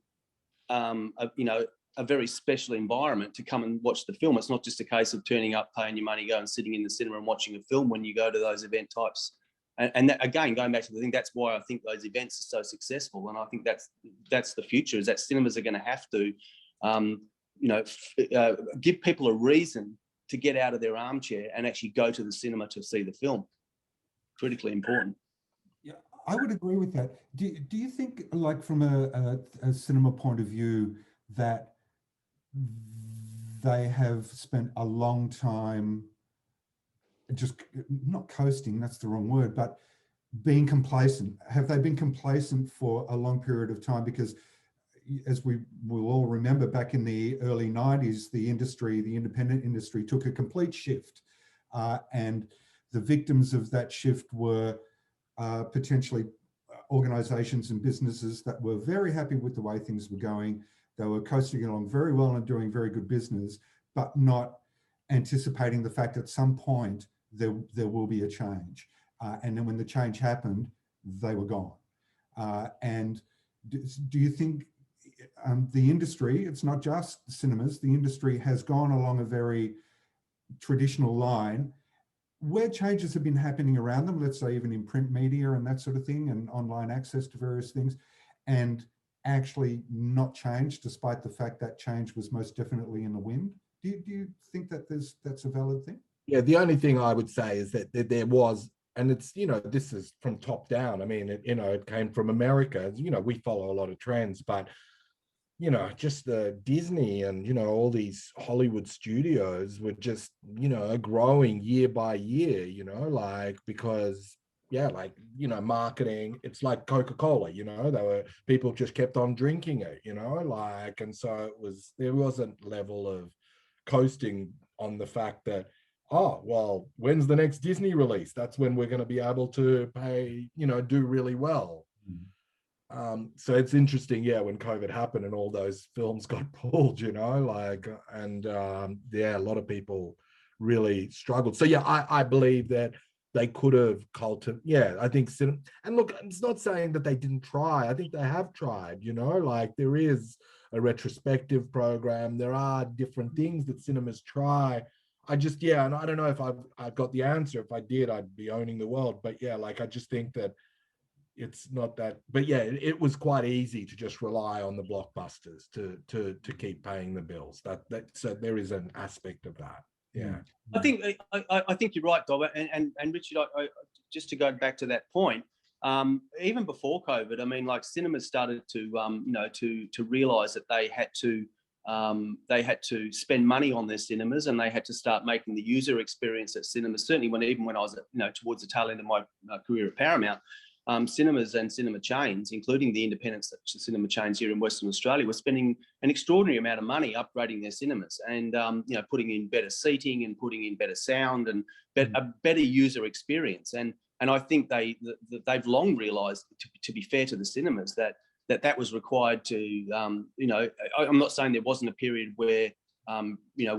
a very special environment to come and watch the film. It's not just a case of turning up, paying your money, going and sitting in the cinema and watching a film when you go to those event types. And that, again, going back to the thing, that's why I think those events are so successful. And I think that's the future, is that cinemas are going to have to give people a reason to get out of their armchair and actually go to the cinema to see the film. Critically important. Yeah, I would agree with that. Do you think, like from a cinema point of view, that they have spent a long time just not coasting, that's the wrong word, but being complacent? Have they been complacent for a long period of time? Because as we will all remember, back in the early 90s, the independent industry took a complete shift. And the victims of that shift were potentially organizations and businesses that were very happy with the way things were going. They were coasting along very well and doing very good business, but not anticipating the fact at some point there will be a change. And then when the change happened, they were gone. And do you think the industry, it's not just cinemas, the industry has gone along a very traditional line where changes have been happening around them, let's say even in print media and that sort of thing, and online access to various things, and actually not changed despite the fact that change was most definitely in the wind? Do you think that that's a valid thing? Yeah, the only thing I would say is that there was, and it's, this is from top down. I mean, it came from America. We follow a lot of trends, but just the Disney and, all these Hollywood studios were just, growing year by year, because, marketing, it's like Coca-Cola, people just kept on drinking it, and so there wasn't level of coasting on the fact that, oh, well, when's the next Disney release? That's when we're going to be able to pay, do really well. So it's interesting, when COVID happened and all those films got pulled, a lot of people really struggled. So I believe that they could have cultivated. Yeah, I think cinema. And look, it's not saying that they didn't try. I think they have tried. You know, like there is a retrospective program. There are different things that cinemas try. I just, yeah, and I don't know if I've got the answer. If I did, I'd be owning the world. But yeah, like I just think that it's not that. But yeah, it was quite easy to just rely on the blockbusters to keep paying the bills. So there is an aspect of that. Yeah. I think you're right, Dob. And Richard, just to go back to that point, even before COVID, I mean, like cinemas started to to realise that they had to spend money on their cinemas, and they had to start making the user experience at cinemas. Certainly, when I was towards the tail end of my career at Paramount, cinemas and cinema chains, including the independent cinema chains here in Western Australia, were spending an extraordinary amount of money upgrading their cinemas and putting in better seating and putting in better sound and a better user experience. And I think they've long realised, to be fair to the cinemas, that was required to. I'm not saying there wasn't a period where they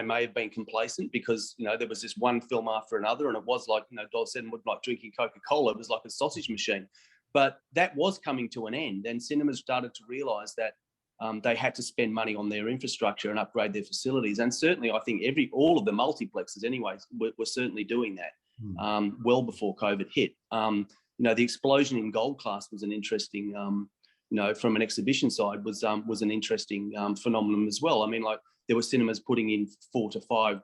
may have been complacent because there was this one film after another, and it was like Dol said, like drinking Coca-Cola. It was like a sausage machine, but that was coming to an end, and cinemas started to realise that they had to spend money on their infrastructure and upgrade their facilities. And certainly, I think all of the multiplexes, anyways, were certainly doing that well before COVID hit. The explosion in gold class was an interesting. From an exhibition side, was an interesting phenomenon as well. I mean, like there were cinemas putting in 4 to 5,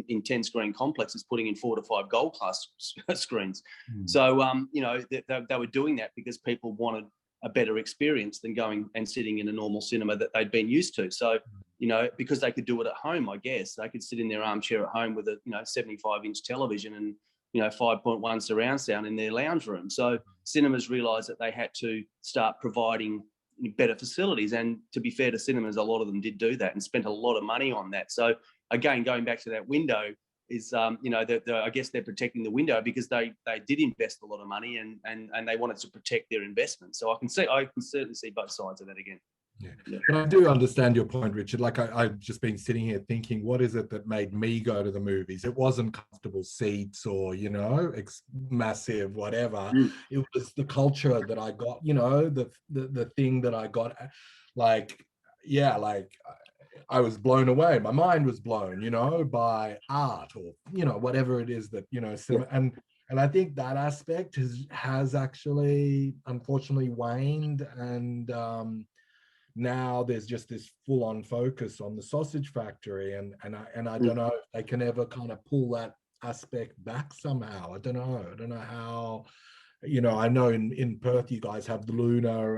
in 10 screen complexes, putting in 4 to 5 gold class screens. So, they were doing that because people wanted a better experience than going and sitting in a normal cinema that they'd been used to. So, because they could do it at home, I guess they could sit in their armchair at home with a 75-inch television and 5.1 surround sound in their lounge room. So cinemas realised that they had to start providing better facilities. And to be fair to cinemas, a lot of them did do that and spent a lot of money on that. So again, going back to that window is, I guess they're protecting the window because they did invest a lot of money and they wanted to protect their investment. So I can certainly see both sides of that again. Yeah. But I do understand your point, Richard. Like I've just been sitting here thinking, what is it that made me go to the movies? It wasn't comfortable seats or, massive whatever. It was the culture that I got, the thing that I got. I was blown away. My mind was blown, by art or, whatever it is that, cinema. And I think that aspect has actually, unfortunately, waned. And now there's just this full-on focus on the sausage factory, and I don't know if they can ever kind of pull that aspect back somehow. I don't know how. I know in Perth you guys have the Luna,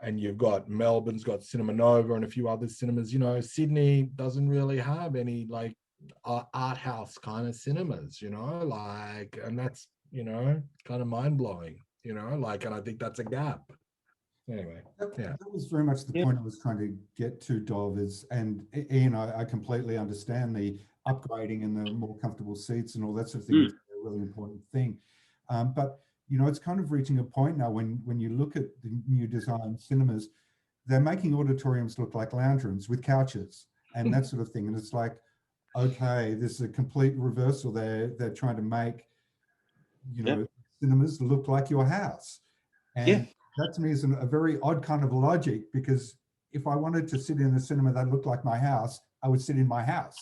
and you've got Melbourne's got Cinema Nova and a few other cinemas. Sydney doesn't really have any like art house kind of cinemas. And that's kind of mind-blowing. And I think that's a gap. Anyway, that was very much the point I was trying to get to, Dov, and Ian, I completely understand the upgrading and the more comfortable seats and all that sort of thing. It's a really important thing. But, it's kind of reaching a point now when you look at the new design cinemas, they're making auditoriums look like lounge rooms with couches and that sort of thing. And it's like, okay, there's a complete reversal there. They're trying to make, cinemas look like your house. And that to me is a very odd kind of logic, because if I wanted to sit in a cinema that looked like my house, I would sit in my house.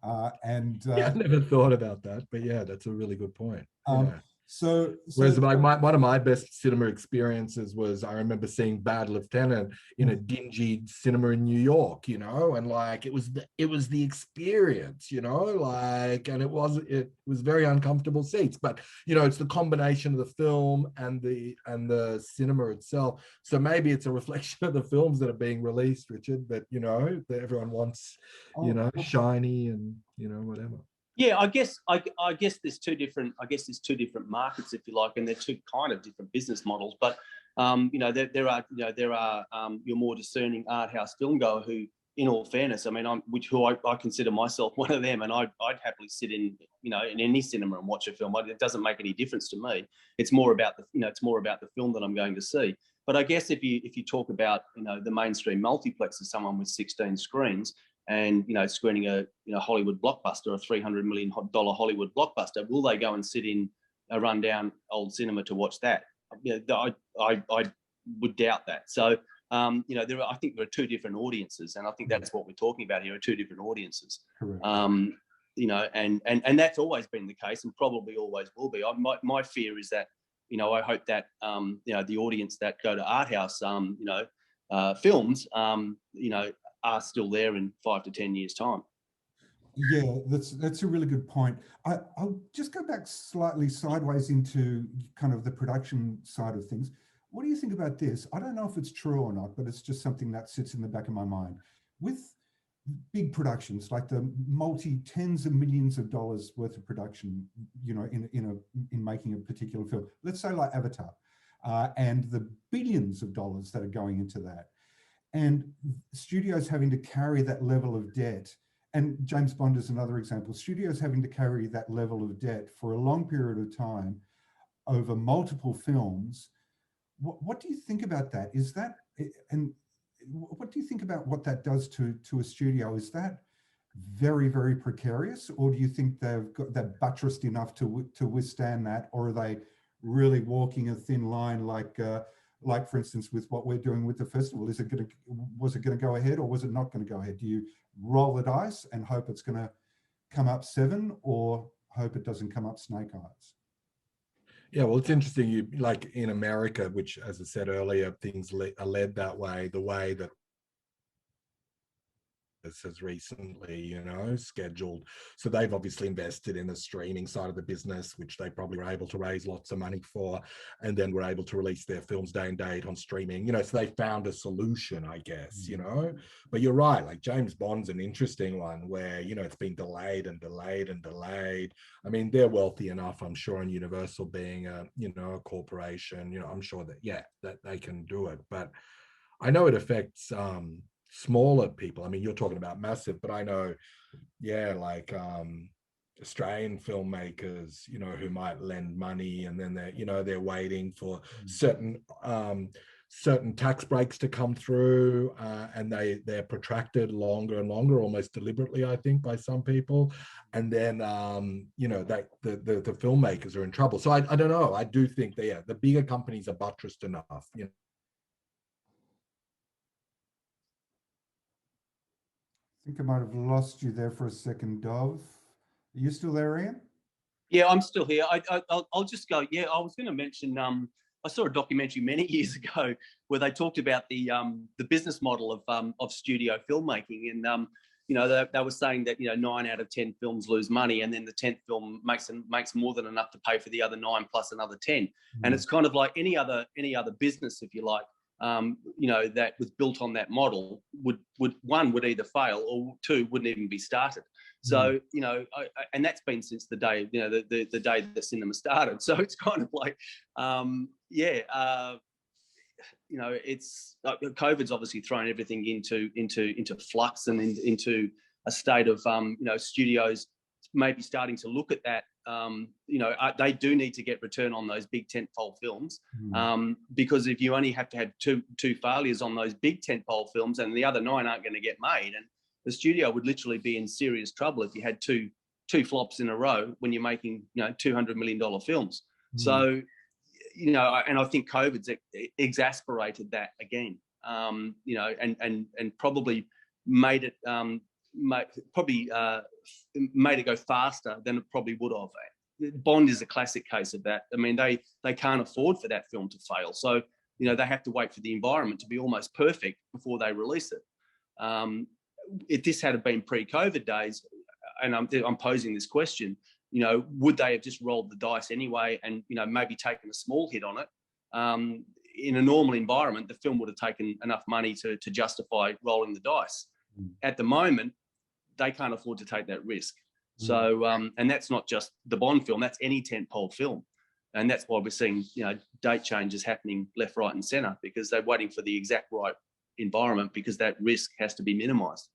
I never thought about that, but yeah, that's a really good point. So whereas one of my best cinema experiences was, I remember seeing Bad Lieutenant in a dingy cinema in New York, and like it was the experience, and it was very uncomfortable seats, but it's the combination of the film and the cinema itself. So maybe it's a reflection of the films that are being released, Richard, that that everyone wants, shiny and whatever. Yeah, I guess there's two different markets, if you like, and they're two kind of different business models. But there are your more discerning art house film goer who, in all fairness, I mean, I consider myself one of them, and I'd happily sit in in any cinema and watch a film. It doesn't make any difference to me. It's more about the film that I'm going to see. But I guess if you talk about the mainstream multiplex as someone with 16 screens, and screening a Hollywood blockbuster, a $300 million Hollywood blockbuster, will they go and sit in a rundown old cinema to watch that? I would doubt that. So I think there are two different audiences, and I think that's what we're talking about here, are two different audiences. Correct. And that's always been the case, and probably always will be. My fear is that I hope that the audience that go to art house films are still there in 5 to 10 years time. Yeah, that's a really good point. I'll just go back slightly sideways into kind of the production side of things. What do you think about this? I don't know if it's true or not, but it's just something that sits in the back of my mind. With big productions, like the tens of millions of dollars worth of production, in making a particular film, let's say like Avatar, and the billions of dollars that are going into that, and studios having to carry that level of debt. And James Bond is another example. Studios having to carry that level of debt for a long period of time over multiple films. What do you think about that? Is that, and what do you think about what that does to a studio? Is that very, very precarious, or do you think they're buttressed enough to withstand that, or are they really walking a thin line, like for instance with what we're doing with the festival? Was it going to go ahead, or was it not going to go ahead? Do you roll the dice and hope it's going to come up 7, or hope it doesn't come up snake eyes? Yeah, well, it's interesting. You like in America, which, as I said earlier, things are led that way. The way that this has recently, scheduled. So they've obviously invested in the streaming side of the business, which they probably were able to raise lots of money for, and then were able to release their films day and date on streaming. So they found a solution, I guess. But you're right. Like James Bond's an interesting one where it's been delayed and delayed and delayed. I mean, they're wealthy enough, I'm sure, and Universal being a corporation, I'm sure that they can do it. But I know it affects smaller people. I mean, you're talking about massive, but I know, like Australian filmmakers, who might lend money, and then they're waiting for certain tax breaks to come through, and they're protracted longer and longer, almost deliberately, I think, by some people. And then that the filmmakers are in trouble. So I don't know. I do think that the bigger companies are buttressed enough. I think I might have lost you there for a second, Dov. Are you still there, Ian? Yeah, I'm still here. I'll just go. Yeah, I was going to mention. I saw a documentary many years ago where they talked about the business model of studio filmmaking, and they were saying that 9 out of 10 films lose money, and then the 10th film makes more than enough to pay for the other 9 plus another 10. And it's kind of like any other business, if you like. That was built on that model would either fail, or 2 wouldn't even be started. So and that's been since the day the day the cinema started. So it's kind of like it's COVID's obviously thrown everything into flux and into a state of studios maybe starting to look at that. They do need to get return on those big tentpole films, because if you only have to have two failures on those big tentpole films, and the other 9 aren't going to get made, and the studio would literally be in serious trouble if you had two flops in a row when you're making $200 million films. So and I think COVID's exasperated that again, and probably made it made it go faster than it probably would have. Bond is a classic case of that. I mean, they can't afford for that film to fail, so they have to wait for the environment to be almost perfect before they release it. If this had been pre-COVID days, and I'm posing this question, would they have just rolled the dice anyway, and maybe taken a small hit on it? In a normal environment, the film would have taken enough money to justify rolling the dice. At the moment, they can't afford to take that risk. So, and that's not just the Bond film, that's any tentpole film. And that's why we're seeing, date changes happening left, right, and center, because they're waiting for the exact right environment, because that risk has to be minimized.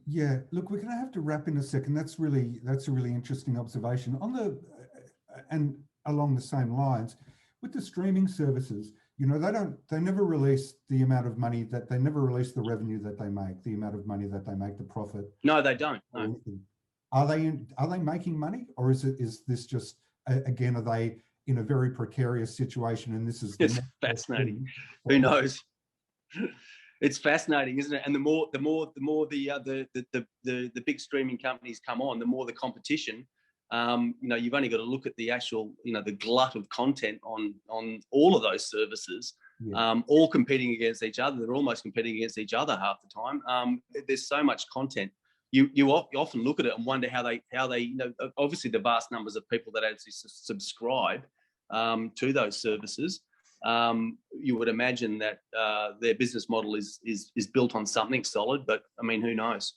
Yeah, look, we're going to have to wrap in a second. That's a really interesting observation. And along the same lines, with the streaming services, you know, they never release the amount of money that they never release the revenue that they make, the amount of money that they make, the profit. No, they don't. No. Are they making money, or is this just again, are they in a very precarious situation, and this is It's fascinating. Who knows? It's fascinating, isn't it? And the more the big streaming companies come on, the more the competition. You know, you've only got to look at the actual, you know, the glut of content on all of those services, all competing against each other. They're almost competing against each other half the time. There's so much content. You often look at it and wonder how they, you know, obviously the vast numbers of people that actually subscribe to those services. You would imagine that their business model is built on something solid, but I mean, who knows?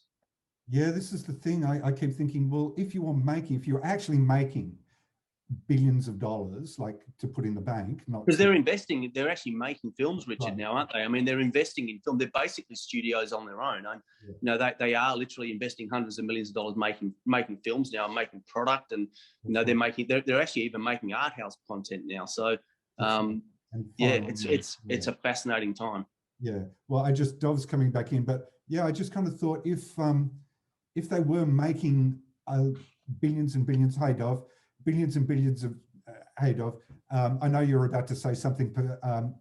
Yeah, this is the thing. I keep thinking, well, if you're actually making billions of dollars, like to put in the bank, not because they're actually making films, Richard, now, aren't they? I mean, they're investing in film. They're basically studios on their own. You know, they are literally investing hundreds of millions of dollars making films now, making product, and you know, they're actually even making art house content now. So yeah, it's a fascinating time. Yeah. Well, Dov's coming back in, but yeah, I just kind of thought if they were making billions and billions, hey Dov, billions and billions of, hey Dov, I know you're about to say something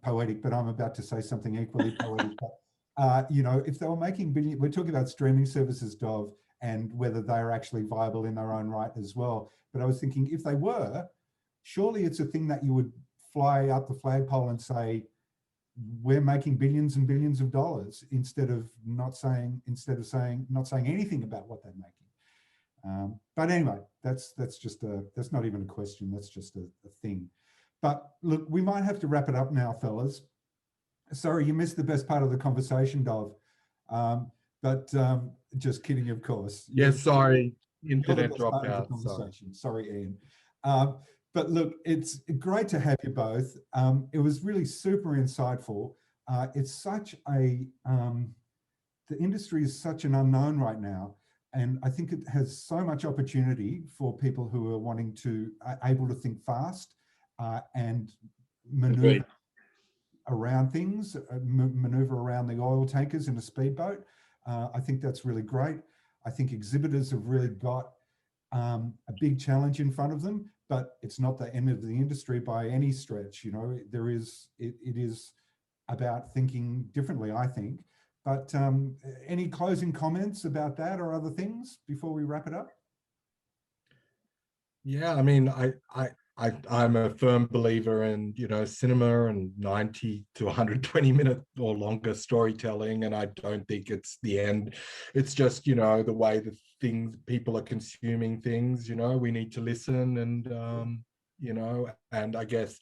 poetic, but I'm about to say something equally poetic. But, you know, if they were making billions, we're talking about streaming services, Dov, and whether they're actually viable in their own right as well. But I was thinking, if they were, surely it's a thing that you would fly up the flagpole and say, we're making billions and billions of dollars, instead of saying anything about what they're making. But anyway, that's not even a question. That's just a thing. But look, we might have to wrap it up now, fellas. Sorry, you missed the best part of the conversation, Dov. But just kidding, of course. Yes, sorry, internet dropped out. Sorry, Ian. But look, it's great to have you both. It was really super insightful. It's such the industry is such an unknown right now. And I think it has so much opportunity for people who are wanting to, able to think fast and maneuver around things, maneuver around the oil tankers in a speedboat. I think that's really great. I think exhibitors have really got a big challenge in front of them, but it's not the end of the industry by any stretch. You know, it is about thinking differently, I think. But any closing comments about that or other things before we wrap it up? Yeah, I mean, I'm a firm believer in, you know, cinema and 90 to 120 minute or longer storytelling, and I don't think it's the end. It's just, you know, the way that people are consuming things. You know, we need to listen, and you know, and I guess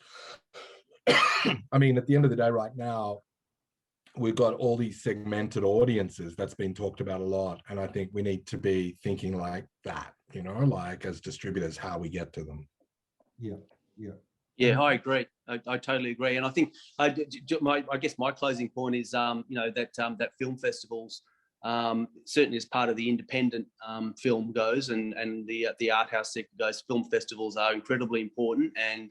I mean, at the end of the day right now, we've got all these segmented audiences that's been talked about a lot, and I think we need to be thinking like that, you know, like as distributors, how we get to them. Yeah, I agree. I totally agree. And I think I guess my closing point is you know, that film festivals certainly as part of the independent film goes, and the art house sector goes, film festivals are incredibly important. And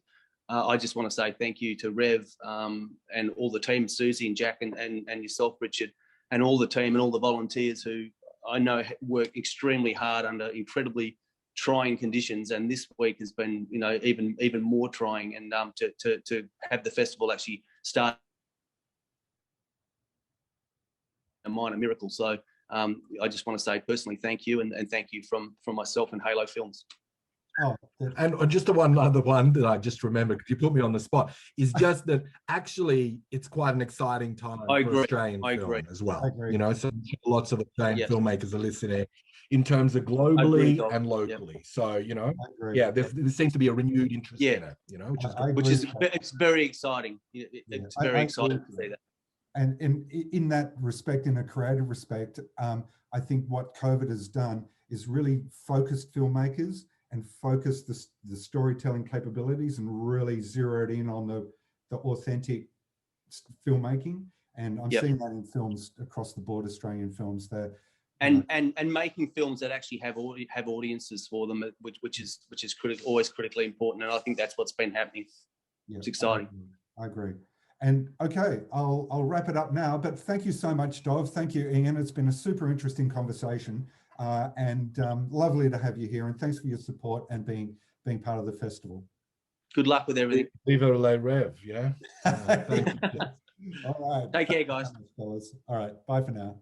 I just want to say thank you to Rev and all the team, Susie and Jack and yourself, Richard, and all the team and all the volunteers who I know work extremely hard under incredibly trying conditions. And this week has been, you know, even more trying. And to have the festival actually start a minor miracle. So I just want to say personally thank you, and thank you from myself and Halo Films. Oh, and just the one other one that I just remembered, because you put me on the spot, is just that actually it's quite an exciting time for Australian film as well. You know, so lots of Australian filmmakers are listening in terms of globally and locally. So, you know, there seems to be a renewed interest in it, you know, which is it's very exciting. It's very exciting to see that. And in that respect, in a creative respect, I think what COVID has done is really focused filmmakers and focused the storytelling capabilities, and really zeroed in on the authentic filmmaking. And I'm seeing that in films across the board, Australian films that and making films that actually have audiences for them, which is always critically important. And I think that's what's been happening. It's exciting. I agree. And okay, I'll wrap it up now, but thank you so much, Dov. Thank you, Ian. It's been a super interesting conversation, and lovely to have you here. And thanks for your support and being part of the festival. Good luck with everything. Viva la Rev, yeah. Thank you. All right. Take care, guys. All right. Bye for now.